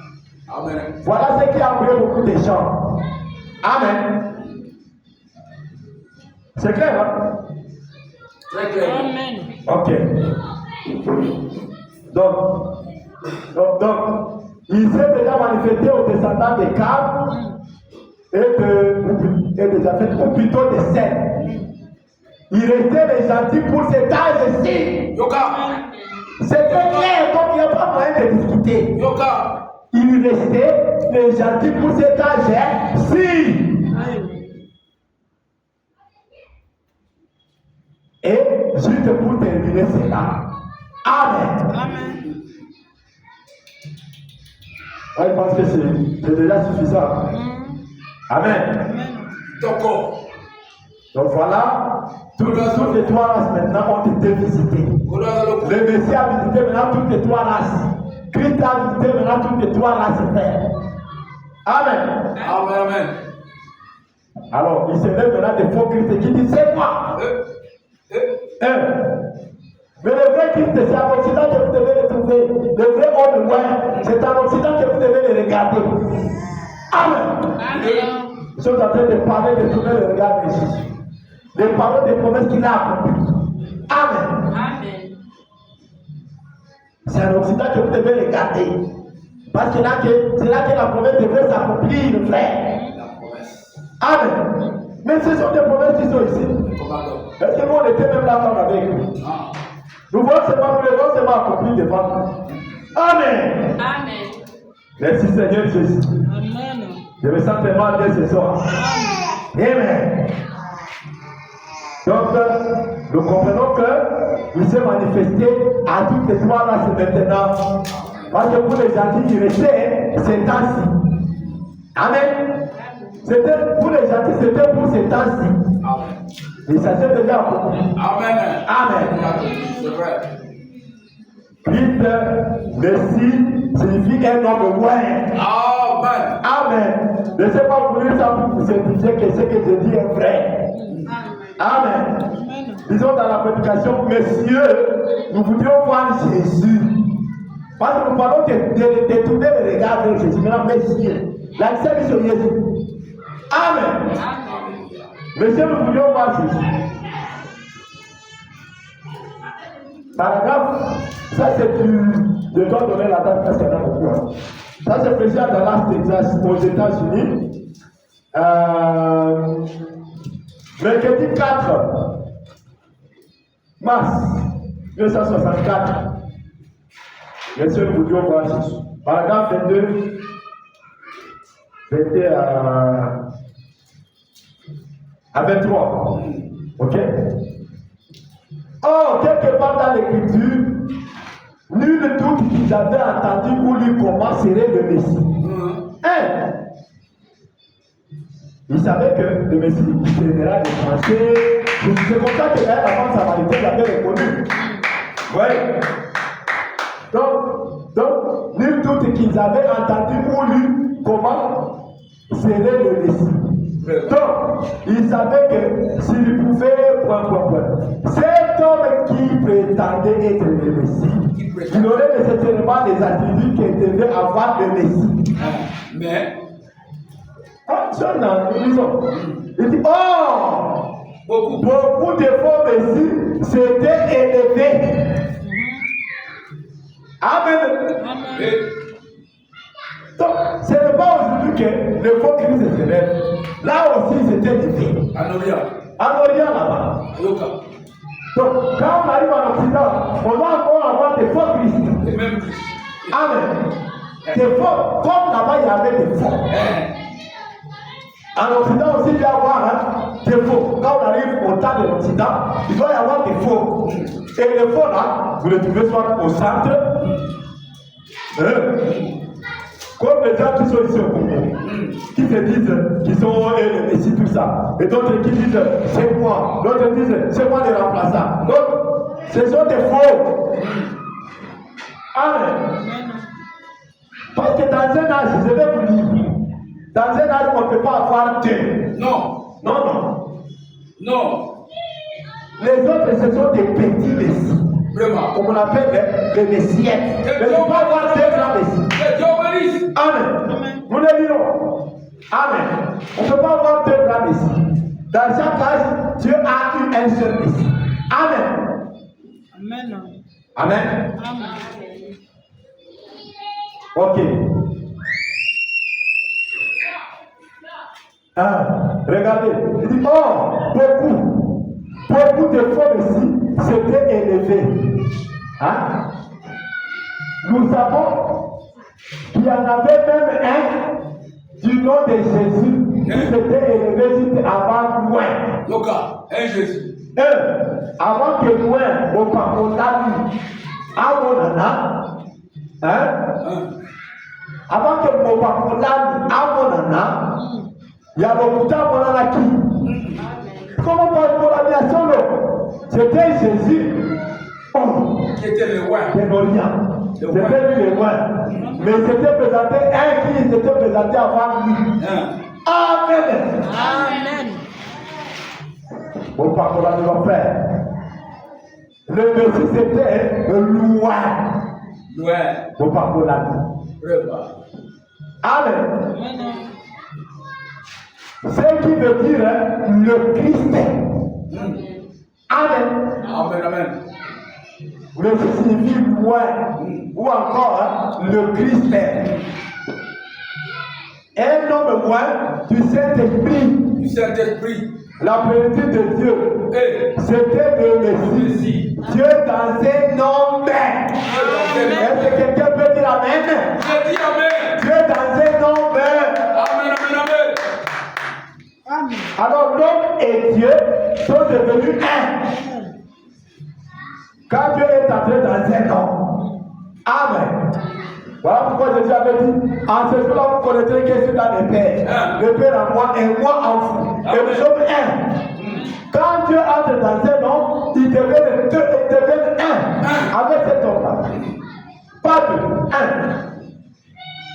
Speaker 3: Amen.
Speaker 1: Voilà ce qui a embrouillé beaucoup de gens. Amen. C'est clair, hein?
Speaker 3: Très clair.
Speaker 2: Amen.
Speaker 1: Ok. Donc, il s'est déjà manifesté aux descendants de Cam et de Japheth, ou plutôt de Sem. Il restait les gentils pour cet âge-ci.
Speaker 3: Yoka.
Speaker 1: C'est très clair, donc il n'y a pas moyen de discuter.
Speaker 3: Yoka.
Speaker 1: Il restait les gentils pour cet âge-ci. Et juste pour terminer cela. Amen.
Speaker 2: Amen.
Speaker 1: Je pense que c'est déjà suffisant. Amen.
Speaker 3: D'accord.
Speaker 1: Donc voilà, toutes les trois races maintenant ont été visitées. Le Messie a visité maintenant toutes les trois races. Christ a visité maintenant toutes les trois races. Amen.
Speaker 3: Amen. Amen.
Speaker 1: Alors, il se lève maintenant des faux Christ qui disent c'est moi. Mais le vrai Christ, c'est en Occident que vous devez le trouver. Le vrai homme loin, c'est en Occident que vous devez le regarder. Amen.
Speaker 2: Amen.
Speaker 1: Nous sommes en train de parler de tourner le regard de Jésus. Les paroles des promesses qu'il a accomplies. Amen.
Speaker 2: Amen.
Speaker 1: C'est en Occident que vous devez regarder. Parce que c'est là que la promesse devrait s'accomplir, frère. Amen. Mais ce sont des promesses qui sont ici. Est-ce que nous on était même là quand on avait écrit? Nous voyons seulement accompli devant nous. Amen.
Speaker 2: Amen.
Speaker 1: Merci Seigneur Jésus.
Speaker 2: Amen.
Speaker 1: Je me sens tellement bien ce soir. Amen. Donc, nous comprenons que nous sommes manifestés à toutes les trois races maintenant. Parce que pour les gentils, il restait ces temps-ci. Amen. C'était pour les gentils, c'était pour ces temps-ci. Et ça s'est déjà accompli.
Speaker 3: Amen.
Speaker 1: Amen.
Speaker 3: C'est vrai.
Speaker 1: Christ, Messie, signifie un homme loin.
Speaker 3: Amen.
Speaker 1: Amen. Ne sais pas vous lire ça pour vous certifier que ce que je dis est vrai. Amen. Disons dans la prédication, messieurs, nous voudrions voir Jésus. Parce que nous parlons de tourner le regard vers Jésus. Maintenant, messieurs, l'accès est sur Jésus. Amen. Messieurs, nous voudrions voir Jésus. Paragraphe, ça c'est du. Je dois donner la date parce qu'il y en a beaucoup. Ça c'est précisé dans Las Texas, aux États-Unis. Mercredi 4 mars 1964. Messieurs, nous voudrions voir Jésus. Paragraphe 22. C'était à 23. Ok? Or, quelque part dans l'écriture, nul doute qu'ils avaient entendu ou lu comment serait le Messie. Ils savaient que le Messie viendra des Français. C'est comme ça que la femme samaritaine l'avait reconnu. Oui. Donc, nul doute qu'ils avaient entendu ou lu comment serait le Messie. Donc, ils savaient que s'ils pouvaient, cet homme qui prétendait être le Messie, il aurait nécessairement des attributs que devait avoir le Messie.
Speaker 3: Mais,
Speaker 1: il dit, beaucoup de faux Messies s'étaient élevés. Amen. Donc, ce n'est pas aujourd'hui que le faux Christ se lève. Là aussi, c'était élevé. En Orient là-bas. Donc, quand on arrive en Occident, on va encore avoir des faux Christ. Amen. Des faux, comme là-bas, il y avait des faux. En Occident aussi, il y a avoir des faux. Quand on arrive au temps de l'Occident, il doit y avoir des faux. Et les faux là, vous les trouvez soit au centre. Comme les gens qui sont ici au Congo, qui se disent qu'ils sont les Messies, tout ça. Et d'autres qui disent c'est moi. D'autres disent c'est moi les remplaçants. Donc, ce sont des faux. Amen. Parce que dans un âge, je vais vous dire, dans un âge, on ne peut pas avoir deux. Non. Les autres, ce sont des petits Messies. Vraiment. Comme on appelle les Messiettes. Mais on ne peut pas avoir deux grands Messies. Amen. Nous les dirons. Amen. On ne peut pas avoir deux grands Messies. Dans chaque âge, Dieu a eu un seul Messie. Amen. Amen. Ok. Regardez. Il dit, beaucoup de faux Messies s'étaient élevés. Nous savons qu'il y en avait même un du nom de Jésus qui s'était élevé juste avant loin.
Speaker 3: Jésus.
Speaker 1: Avant que loin, au Pacolani, à Monana, avant que au Pacolani, à Monana, il y a beaucoup de Monana qui. Comment pour la nation, c'était Jésus
Speaker 3: Qui était le roi.
Speaker 1: de l'Orient. C'était lui le roi. Mais c'était présenté un qui s'était présenté avant lui. Amen.
Speaker 2: Amen.
Speaker 1: Bon, par contre, nos frères. Le Messie, c'était loin.
Speaker 3: Loin.
Speaker 1: Bon, par contre, Amen. Ce qui veut dire le Christ. Amen.
Speaker 3: Amen, amen.
Speaker 1: Le signifie loin. Ou encore le Christ. Un homme loin du Saint-Esprit.
Speaker 3: Du Saint-Esprit.
Speaker 1: La plénitude de Dieu.
Speaker 3: Hey.
Speaker 1: C'était le Messie. Dieu dans un homme. Est-ce que quelqu'un peut dire Amen?
Speaker 3: Je dis amen.
Speaker 1: Dieu dans un homme.
Speaker 3: Amen, amen, amen.
Speaker 2: Amen.
Speaker 1: Alors l'homme et Dieu sont devenus un. Quand Dieu est entré dans un homme. Amen. Voilà pourquoi Jésus avait dit, en ce jour-là, vous connaîtrez que je suis dans le Père. Le Père en moi et moi en vous. Et nous sommes un. Quand Dieu entre dans un homme, il devient deux, il devient un. Avec cet homme-là. Pas deux, un.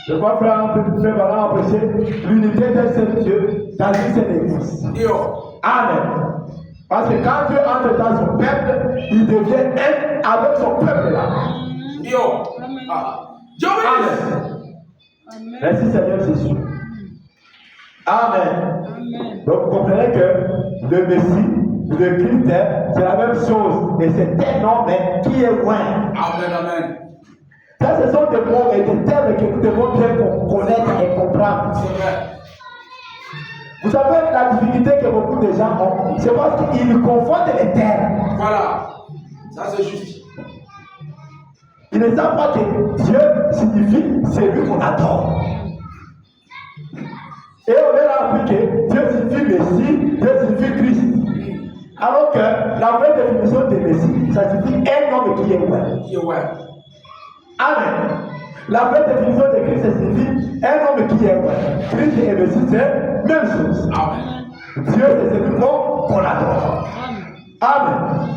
Speaker 1: Je crois frère Valant a prêché l'unité d'un seul Dieu dans une seule église. Amen. Parce que quand Dieu entre dans son peuple, il devient un avec son peuple là. Amen. Merci Seigneur Jésus. Amen. Donc vous comprenez que le Messie, le Christ, c'est la même chose. Et c'est un homme qui est loin.
Speaker 3: Amen, amen.
Speaker 1: Ça, ce sont des mots et des termes que nous devons bien connaître et comprendre.
Speaker 3: C'est vrai.
Speaker 1: Vous savez, la difficulté que beaucoup de gens ont, c'est parce qu'ils confondent les termes.
Speaker 3: Voilà. Ça, c'est juste.
Speaker 1: Ils ne savent pas que Dieu signifie celui qu'on adore. Et on leur a appris que Dieu signifie Messie, Dieu signifie Christ. Alors que la vraie définition de Messie, ça signifie un homme qui est loin. Amen. La vraie définition de Christ, ça signifie un homme qui est loin. Christ et Messie, c'est la même chose.
Speaker 3: Amen.
Speaker 1: Dieu, c'est celui qu'on adore. Amen.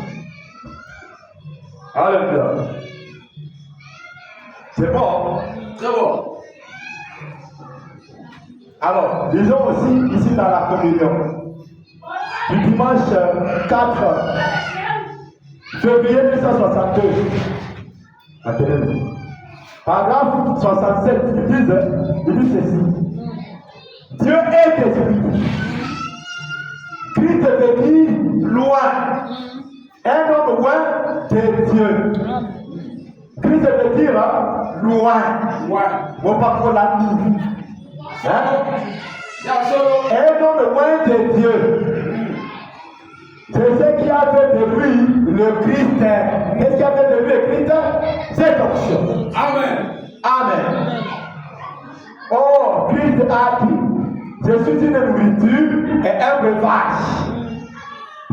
Speaker 1: Alléluia. C'est bon.
Speaker 3: Très bon.
Speaker 1: Alors, disons aussi ici dans la communion, du dimanche 4 février 1962, attendez-vous, paragraphe 67, il dit ceci. Dieu est esprit. Christ veut dire loin. Un homme loin de Dieu. Christ veut dire loin. Bon, pas pour la nuit. Un homme loin de Dieu. C'est ce qui a fait de lui le Christ. Qu'est-ce qui a fait de lui le Christ? Cette option.
Speaker 3: Amen.
Speaker 1: Amen. Oh, Christ a dit, je suis une nourriture et un breuvage.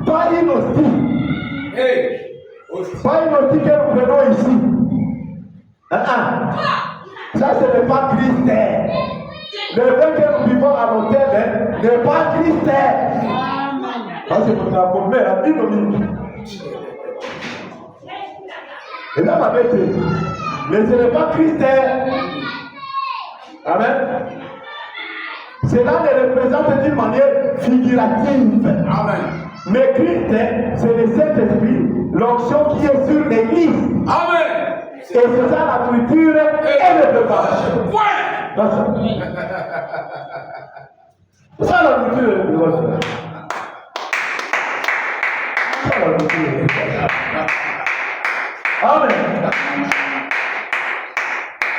Speaker 1: Pas une hostie.
Speaker 3: Hey.
Speaker 1: Pas une hostie que nous prenons ici. Ça, ce n'est pas Christ. Le vin que nous vivons à l'hôtel n'est pas Christ. Ça, c'est pour la première, la Bible. Et là, ma bête, mais ce n'est pas Christ. Amen. Cela le représente d'une manière figurative.
Speaker 3: Amen.
Speaker 1: Mais Christ, c'est le Saint-Esprit, l'onction qui est sur l'Église.
Speaker 3: Amen.
Speaker 1: Et c'est ça la nourriture et le breuvage.
Speaker 3: Ouais.
Speaker 1: C'est ça la nourriture et le breuvage. C'est ça la nourriture et le breuvage. Amen.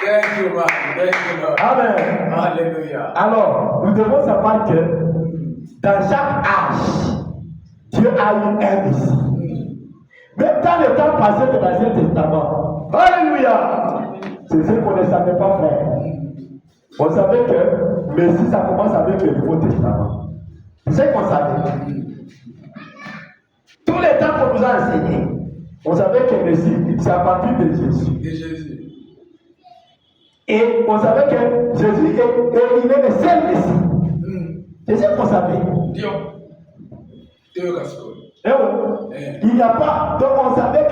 Speaker 3: Thank you, man. Thank you, Lord.
Speaker 1: Amen.
Speaker 3: Alléluia.
Speaker 1: Alors, nous devons savoir que dans chaque âge, Dieu a eu un Messie. Même dans le temps passé de l'Ancien Testament. Alléluia. C'est ce qu'on ne savait pas faire. On savait que Messie, ça commence avec le Nouveau Testament. C'est ce qu'on savait. Tous les temps qu'on nous a enseigné, on savait que Messie, c'est à partir de Jésus.
Speaker 3: De Jésus.
Speaker 1: Et on savait que Jésus il est le seul Messie. C'est ce qu'on savait.
Speaker 3: Dieu.
Speaker 1: Il n'y a pas, donc on savait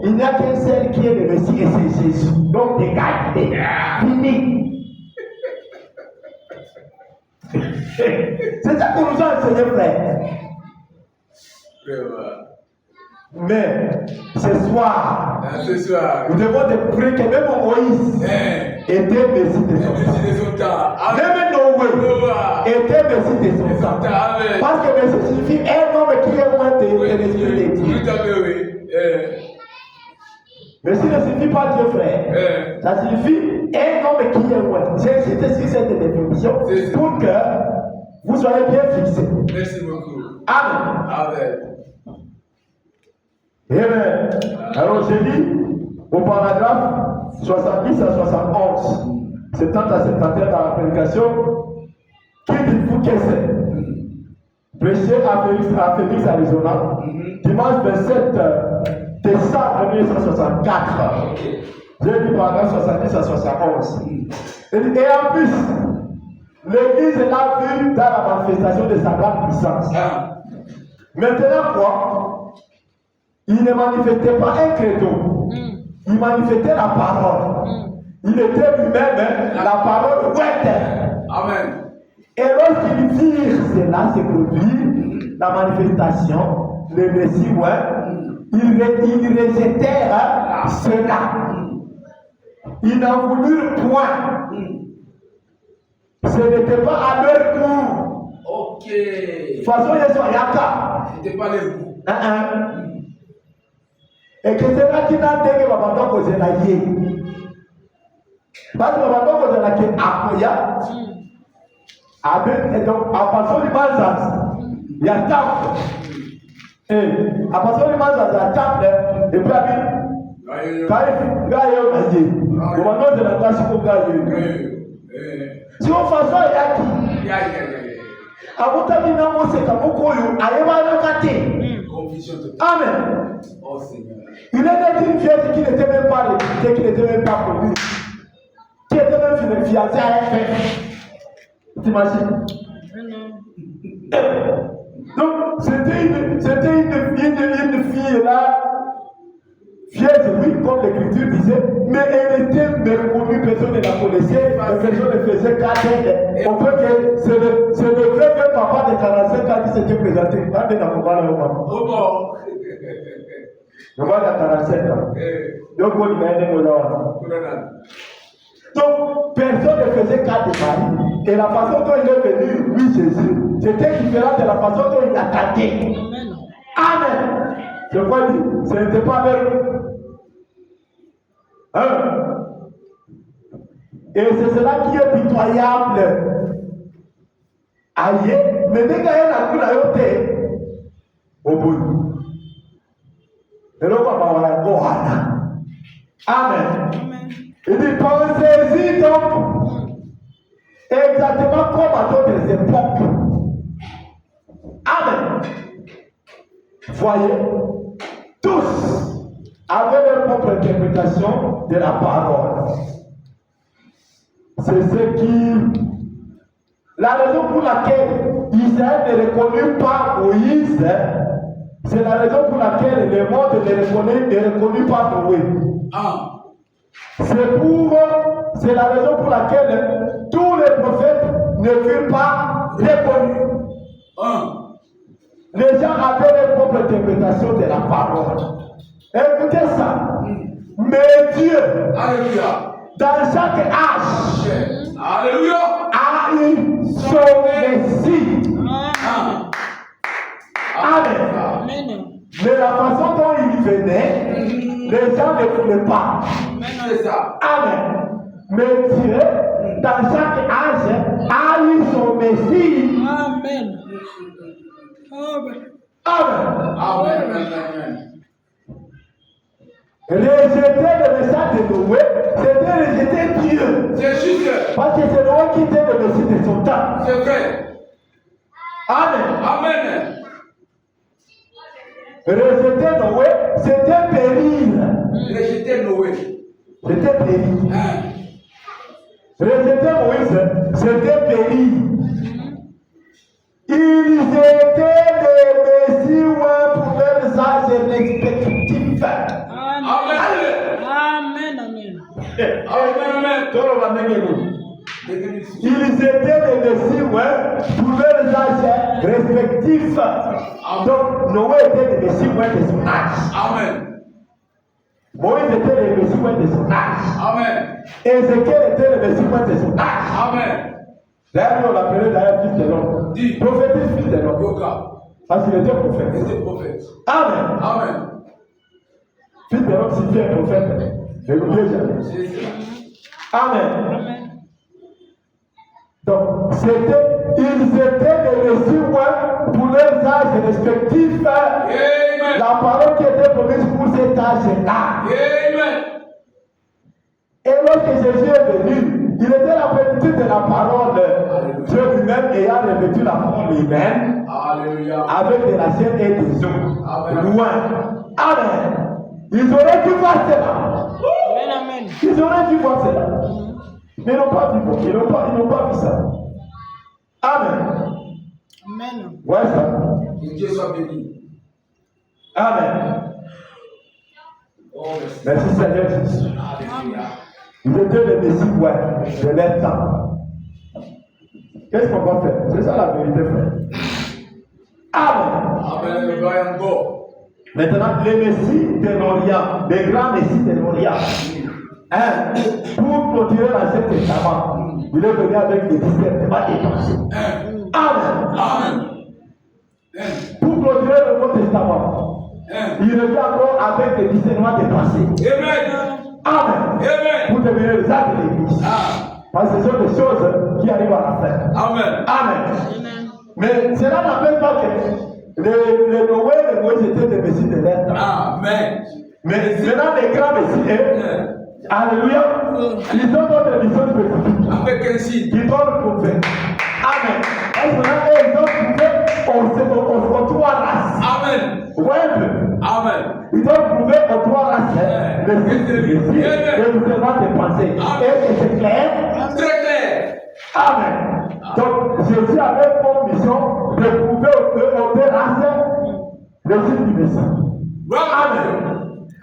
Speaker 1: qu'il n'y a qu'un seul qui est le Messie et c'est Jésus. Donc dégagez, fini. C'est ça qu'on nous a enseigné, frère. Mais ce soir, nous devons découvrir que même Moïse était Messie de son temps. Même Noé était Messie de son temps. Parce que Messie signifie un homme qui est loin de l'esprit de Dieu. Messie ne signifie pas Dieu, frère. Ça signifie un homme qui est loin. J'ai insisté sur cette définition pour que vous soyez bien fixés.
Speaker 3: Merci beaucoup.
Speaker 1: Amen.
Speaker 3: Amen.
Speaker 1: Amen. Alors j'ai dit au paragraphe 70 à 71, 70 à 71 dans la prédication, qui dites-vous que c'est? Prêché à Phoenix, Arizona, dimanche 27 décembre 1964. J'ai dit paragraphe 70 à 71. Et en plus, l'Église l'a vu dans la manifestation de sa grande puissance. Maintenant quoi? Il ne manifestait pas un credo. Il manifestait la parole. Il était lui-même la parole ouette.
Speaker 3: Amen.
Speaker 1: Et lorsqu'ils virent cela se produire, la manifestation, le Messie, ils rejetèrent cela. Ils n'en voulurent point. Ce n'était pas à leur goût.
Speaker 3: Ok.
Speaker 1: De toute façon, ils sont yaka.
Speaker 3: Ce n'était pas leur goût.
Speaker 1: Et que c'est là qu'il n'a dit que Babando posait la yé. Parce que Babando posait la yé à Koya. Et donc, à passant du Mazas, il y a table. Et à passant du Mazas, il y a table. Et puis, quand il y a un yé, Babando de la classe pour gagner. Si on fait ça, il y a qui? Aboutabina Mose Kamokoyo, Ayeba Nakate.
Speaker 3: Confusion totale.
Speaker 1: Amen.
Speaker 3: Oh Seigneur.
Speaker 1: Il est une fille qui n'était même pas réputé, qui n'était même pas connue, qui était même fiancée à un frère. T'imagines? Donc, c'était une fille là, vierge, oui, comme l'Écriture disait, mais elle était méconnue, personne ne la connaissait, personne ne faisait qu'à elle. On peut que c'est le vrai papa de 45 ans qui s'était présenté. Je vois la 47 ans. Donc, personne ne faisait cas de Marie. Et la façon dont il est venu, oui, Jésus, c'était différent de la façon dont il attendait. Amen. Je crois dire, ce n'était pas leur. Et c'est cela qui est pitoyable. Aïe, mais dès qu'il y a un coup à au bout. Et là, on va voir. Amen. Il dit, pensez-y donc, exactement comme à d'autres époques. Amen. Voyez, tous avaient leur propre interprétation de la parole. C'est ce qui. La raison pour laquelle Israël ne reconnut pas Moïse, c'est la raison pour laquelle le monde ne reconnut pas Noé. C'est la raison pour laquelle tous les prophètes ne furent pas reconnus. Les gens avaient leur propre interprétation de la parole. Écoutez ça. Mais Dieu,
Speaker 3: Alléluia,
Speaker 1: dans chaque âge,
Speaker 3: Alléluia,
Speaker 1: a eu son Messie. Amen. Mais la façon dont il venait, les gens ne voulaient pas.
Speaker 3: C'est ça.
Speaker 1: Amen. Mais Dieu, dans chaque âge, a eu son Messie.
Speaker 2: Amen.
Speaker 1: Amen.
Speaker 3: Amen.
Speaker 1: Rejeter le message de Noé, c'était rejeter Dieu.
Speaker 3: C'est juste.
Speaker 1: Parce que c'est Noé qui était le Messie de son temps.
Speaker 3: C'est vrai.
Speaker 1: Amen.
Speaker 3: Amen.
Speaker 1: Rejeter Noé, c'était périr.
Speaker 3: Rejeter Noé.
Speaker 1: C'était périr. Rejeter Moïse, c'était périr. Ils étaient les respectifs.
Speaker 2: Amen.
Speaker 3: Amen.
Speaker 2: Amen.
Speaker 3: Amen.
Speaker 1: Ils étaient les messies pour leurs âges respectifs. Donc Noé était le messie de son âge.
Speaker 3: Amen.
Speaker 1: Moïse était le messie de son âge.
Speaker 3: Amen.
Speaker 1: Ézéchiel était le messie de son âge.
Speaker 3: Amen.
Speaker 1: D'ailleurs, on l'appelait d'ailleurs fils de l'homme.
Speaker 3: Dis.
Speaker 1: Prophétique fils de l'homme.
Speaker 3: Yoga.
Speaker 1: Parce qu'il était prophète.
Speaker 3: Il était prophète.
Speaker 1: Amen.
Speaker 3: Amen.
Speaker 1: Fils de l'homme signifie un prophète. Ne l'oubliez jamais.
Speaker 3: Jésus.
Speaker 1: Amen.
Speaker 2: Amen.
Speaker 1: Donc, ils étaient des messies pour leurs âges respectifs.
Speaker 3: Amen.
Speaker 1: La parole qui était promise pour cet âge-là.
Speaker 3: Amen.
Speaker 1: Et lorsque Jésus est venu, il était la plénitude de la parole. Dieu lui-même ayant revêtu la forme humaine
Speaker 3: Alléluia.
Speaker 1: avec de la chair et des os.
Speaker 3: Amen.
Speaker 1: Loin. Amen. Ils auraient dû voir cela.
Speaker 2: Amen.
Speaker 1: Ils auraient dû voir cela. Mais ils n'ont pas vu. Ils n'ont pas vu ça. Amen.
Speaker 2: Amen.
Speaker 1: Ouais, ça.
Speaker 3: Que Dieu soit béni.
Speaker 1: Amen.
Speaker 3: Oh, merci.
Speaker 1: Merci Seigneur Jésus.
Speaker 3: Alléluia.
Speaker 1: Ils étaient les messies de leur temps. Qu'est-ce qu'on va faire? C'est ça la vérité, frère. Amen.
Speaker 3: Amen. Le gloire encore.
Speaker 1: Maintenant, les messies de l'Orient, les grands messies de l'Orient, pour clôturer l'Ancien Testament, il est venu avec des discernements des pensées. Amen.
Speaker 3: Amen.
Speaker 1: Pour clôturer le Nouveau Testament, il revient encore avec des discernements des pensées.
Speaker 3: Amen.
Speaker 1: Amen.
Speaker 3: Amen.
Speaker 1: Pour devenir les actes de l'Église. Parce que ce sont des choses qui arrivent à la fin.
Speaker 3: Amen.
Speaker 1: Amen. Mais cela n'appelle pas que les Noé et les Moïse étaient des messies de l'air.
Speaker 3: Amen.
Speaker 1: Mais maintenant, les grands messies, alléluia, ils ont d'autres missions spécifiques.
Speaker 3: Avec un signe.
Speaker 1: Ils doivent prouver. Amen. Et maintenant, ils doivent prouver aux trois races.
Speaker 3: Amen.
Speaker 1: Ouais.
Speaker 3: Amen.
Speaker 1: Ils doivent prouver aux trois races. Les musulmans de pensée. Et c'est clair?
Speaker 3: Très clair.
Speaker 1: Amen. Donc, Jésus avait pour mission de prouver aux deux races le signe du Messie. Amen.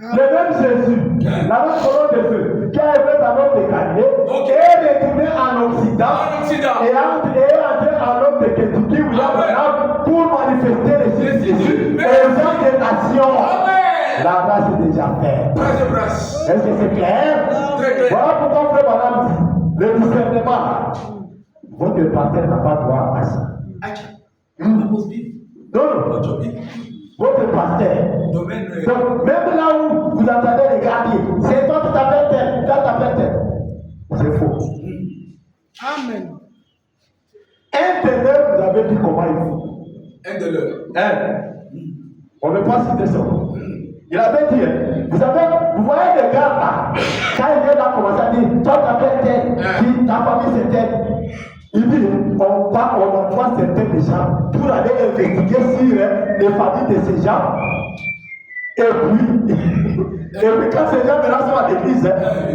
Speaker 1: Le même Jésus, la même colonne de feu, qui a été dans l'homme de Galilée, est retourné en Occident, et entré en l'homme de Kentucky, où il y a maintenant pour manifester les signes de Jésus aux gens des nations.
Speaker 3: Amen.
Speaker 1: La race est déjà faite.
Speaker 3: Très
Speaker 1: Est-ce que c'est clair?
Speaker 3: Très clair.
Speaker 1: Voilà pourquoi frère Madame dit, le discernement, votre partenaire n'a pas droit à ça. Non. Votre pasteur. Donc, même là où vous entendez les gardiens, c'est toi qui t'appelles tel, toi t'appelles tel. C'est faux.
Speaker 2: Amen.
Speaker 1: Un ténèbre, vous avez dit comment il faut.
Speaker 3: Un de leurs.
Speaker 1: On ne peut pas citer ça. Il avait dit, vous savez, vous voyez les gars là, quand il vient là commencer à dire, toi t'appelles tel, ta famille c'est tel. Il dit, on envoie certains gens pour aller investiguer sur les familles de ces gens. Et puis quand ces gens maintenant sont à l'église,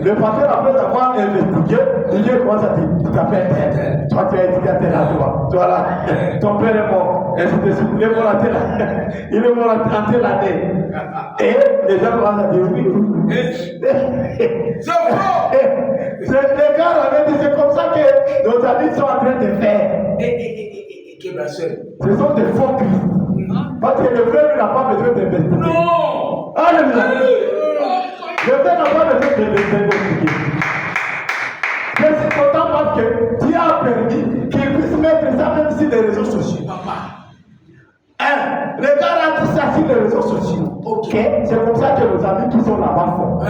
Speaker 1: le pasteur après avoir investigué, il commence à dire, tu t'appelles tel, toi tu as étudié à tel endroit, toi là, ton père est mort, il est mort à telle année. Et les gens commencent à dire, oui.
Speaker 3: C'est faux.
Speaker 1: Les gars avaient dit, c'est comme ça que nos amis sont en train de faire. Ce sont des faux Christ. Parce que le frère n'a pas besoin d'investiguer.
Speaker 3: Non.
Speaker 1: Alléluia. Le frère n'a pas besoin d'investiguer. Je suis content parce que Dieu a permis qu'il puisse mettre ça même sur les réseaux sociaux. Les gars ont dit ça sur les réseaux sociaux. Ok. C'est comme ça que nos amis qui sont là-bas font.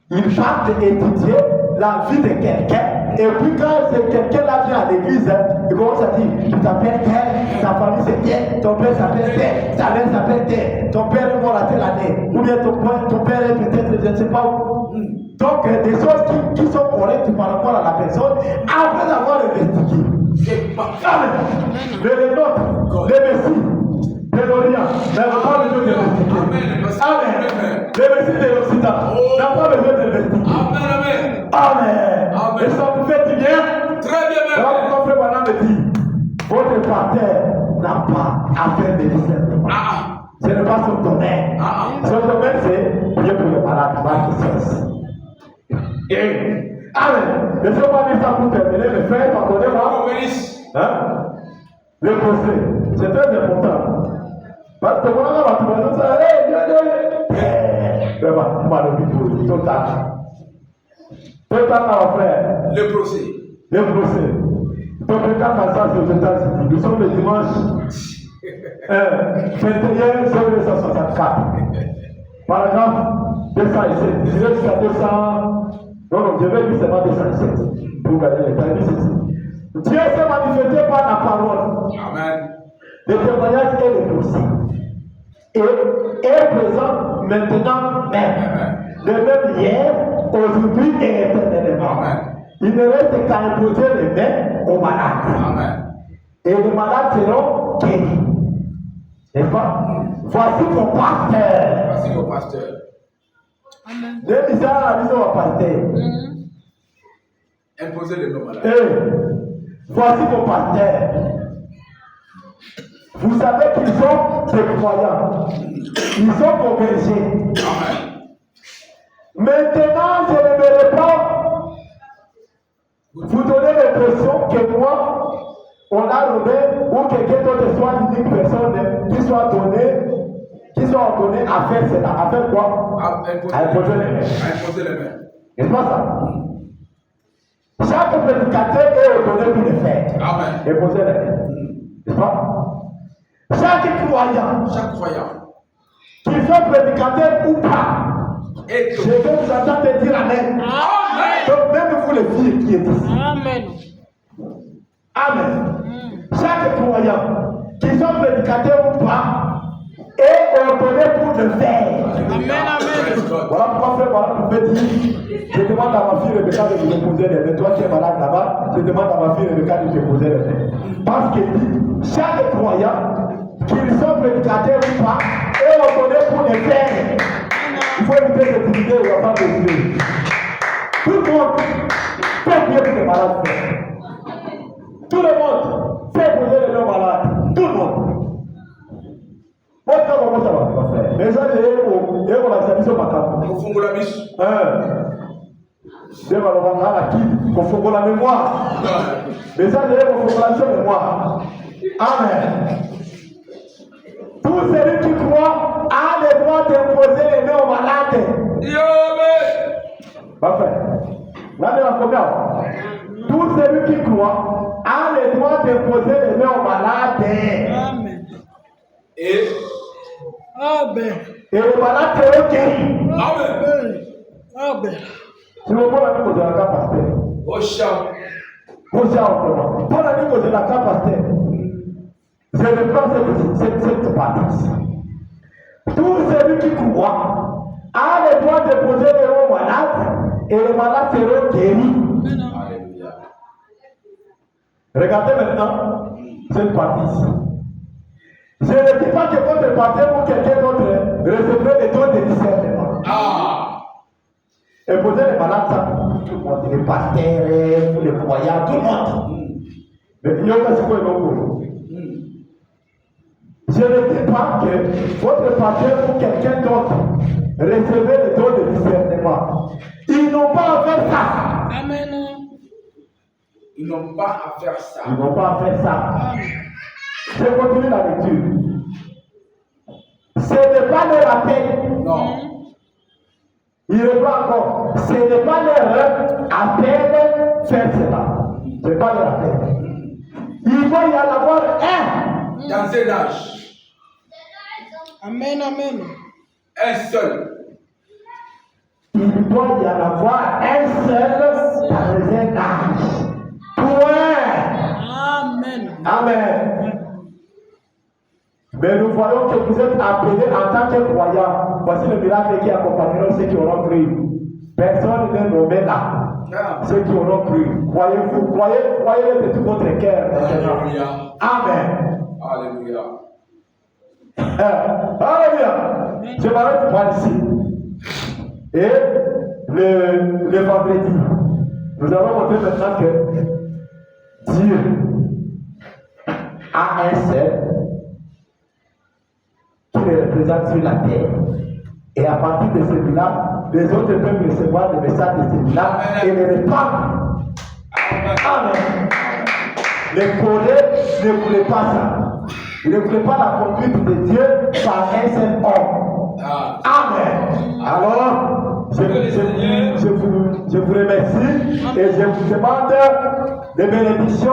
Speaker 1: Ils partent étudier la vie de quelqu'un. Et puis quand quelqu'un là vient à l'église, il commence à dire, tu t'appelles tel, ta famille c'est tel, ton père s'appelle tel, ta mère s'appelle tel, ton père est mort à telle année, ou bien ton père est peut-être, je ne sais pas où. Donc des choses qui sont correctes par rapport à la personne, après avoir investigué. Amen. Mais les nôtres, les messies de l'Orient n'ont pas besoin d'investiguer. Amen. Les messies de l'Occident n'ont pas besoin d'investiguer. Amen. Et ça vous fait du bien?
Speaker 3: Très bien, même.
Speaker 1: Alors, mon frère Madame me dit, votre partenaire n'a pas à faire de discernement. C'est Ce n'est pas son domaine. Son domaine, c'est prier pour les malades. Marc 16. Amen. Laissez-moi dire ça pour terminer. Le frère, pardonnez-moi. Hein? Le procès, c'est très important. Parce que mon ami va tout le monde dire, total, mon frère.
Speaker 3: Le procès.
Speaker 1: Le procès. Donc, quand ça, c'est aux États-Unis. Nous sommes le dimanche 21 1964. Paragraphe 207. Je dirais jusqu'à 200. Non, je vais dire seulement 207. Pour gagner les temps. Dieu s'est manifesté par la parole.
Speaker 3: Amen.
Speaker 1: Le témoignage est le procès. Et est présent maintenant même. Le même hier, aujourd'hui et éternellement.
Speaker 3: Amen.
Speaker 1: Il ne reste qu'à imposer les mains aux malades.
Speaker 3: Amen.
Speaker 1: Et les malades seront guéris. N'est-ce pas? Voici mon pasteur.
Speaker 3: Voici mon pasteur.
Speaker 2: Amen.
Speaker 1: Le misère à la maison au pasteur.
Speaker 3: Imposez les noms malades.
Speaker 1: Voici mon pasteur. Vous savez qu'ils sont des croyants. Ils sont vos bergers.
Speaker 3: Amen.
Speaker 1: Maintenant, je ne vais pas vous donner l'impression que moi, on a robé ou quelqu'un d'autre soit l'unique personne qui soit ordonnée à faire cela. À faire quoi? À imposer les mains.
Speaker 3: À imposer les mains.
Speaker 1: N'est-ce pas ça? Chaque prédicateur est ordonné pour le faire.
Speaker 3: Amen.
Speaker 1: Imposer les mains. N'est-ce pas? Chaque croyant qu'il soit prédicateur ou pas,
Speaker 3: Et
Speaker 1: je vais vous entendre dire Amen.
Speaker 3: Amen.
Speaker 1: Donc même vous les filles qui êtes ici.
Speaker 2: Amen.
Speaker 1: Amen. Chaque croyant, qu'il soit prédicateur ou pas, est ordonné pour le faire.
Speaker 2: Amen. Amen.
Speaker 1: Voilà pourquoi frère, voilà pourquoi dire, je demande à ma fille Rebecca de me poser les mains. Toi qui es malade là-bas, je demande à ma fille Rebecca de te poser les mains. Parce qu'il dit, chaque croyant, qu'il soit prédicateur ou pas, est ordonné pour le faire. Il faut éviter cette idée où il n'y a pas de Dieu. Tout le monde peut prier pour les malades, frère. Tout le monde fait poser les mains malades. Tout le monde. Moi, comment ça va, mon frère? Mais ça, j'ai la service au matin.
Speaker 3: Au fond de la biche.
Speaker 1: Je vais le à qui? Au fond de la mémoire. Mais ça, j'ai au fond de la mémoire. Amen. Tout celui qui croit a le droit d'imposer les mains aux malades. Parfait. Là, on a combien? Tout celui qui croit a le droit d'imposer les mains aux malades.
Speaker 2: Amen.
Speaker 3: Et
Speaker 2: Amen.
Speaker 1: Et les malades seront guéris.
Speaker 3: Amen.
Speaker 2: Amen.
Speaker 1: Si vous voulez la vie de la carte pasteur.
Speaker 3: Au champ.
Speaker 1: Vous avez pour la vie de la carte pasteur. Je reprends cette partie. Tout celui qui croit a le droit de poser les mains aux malades et les malades seront guéris.
Speaker 3: Alléluia.
Speaker 1: Regardez maintenant cette partie-ci. Je ne dis pas que votre pasteur ou quelqu'un d'autre recevrait les dons de discernement. Et poser les malades, ça pour tout le monde, les pasteurs, les croyants, tout le monde. Mais il y a aussi quoi je ne dis pas que votre pasteur ou quelqu'un d'autre recevait les dons de discernement. Ils n'ont pas à faire ça.
Speaker 2: Amen.
Speaker 3: Ils n'ont pas à faire ça.
Speaker 1: Ils n'ont pas à faire ça. Je continue la lecture. Ce n'est pas leur appel.
Speaker 3: Non.
Speaker 1: Il reprend encore. Ce n'est pas leur appel faire cela. Ce n'est pas leur appel. Il va y en avoir un.
Speaker 3: Dans un âge.
Speaker 2: Amen. Amen.
Speaker 3: Un seul.
Speaker 1: Il doit y en avoir un seul dans un âge. Point.
Speaker 2: Amen.
Speaker 1: Amen. Mais nous voyons que vous êtes appelés en tant que croyants. Voici le miracle qui accompagnera ceux qui auront cru. Personne n'est nommé là. Ceux qui auront cru. Croyez-vous, croyez de tout votre cœur.
Speaker 3: Alléluia.
Speaker 1: Amen.
Speaker 3: Alléluia.
Speaker 1: Alléluia. Je m'arrête par ici. Et le vendredi, nous allons montrer maintenant que Dieu a un seul qui qui les représente sur la terre. Et à partir de celui-là, les autres peuvent recevoir le message de celui-là et le répandre. Amen. Les Corées ne voulaient pas ça. Ils ne voulaient pas la conduite de Dieu par un seul homme. Amen. Alors, je vous remercie et je vous demande des bénédictions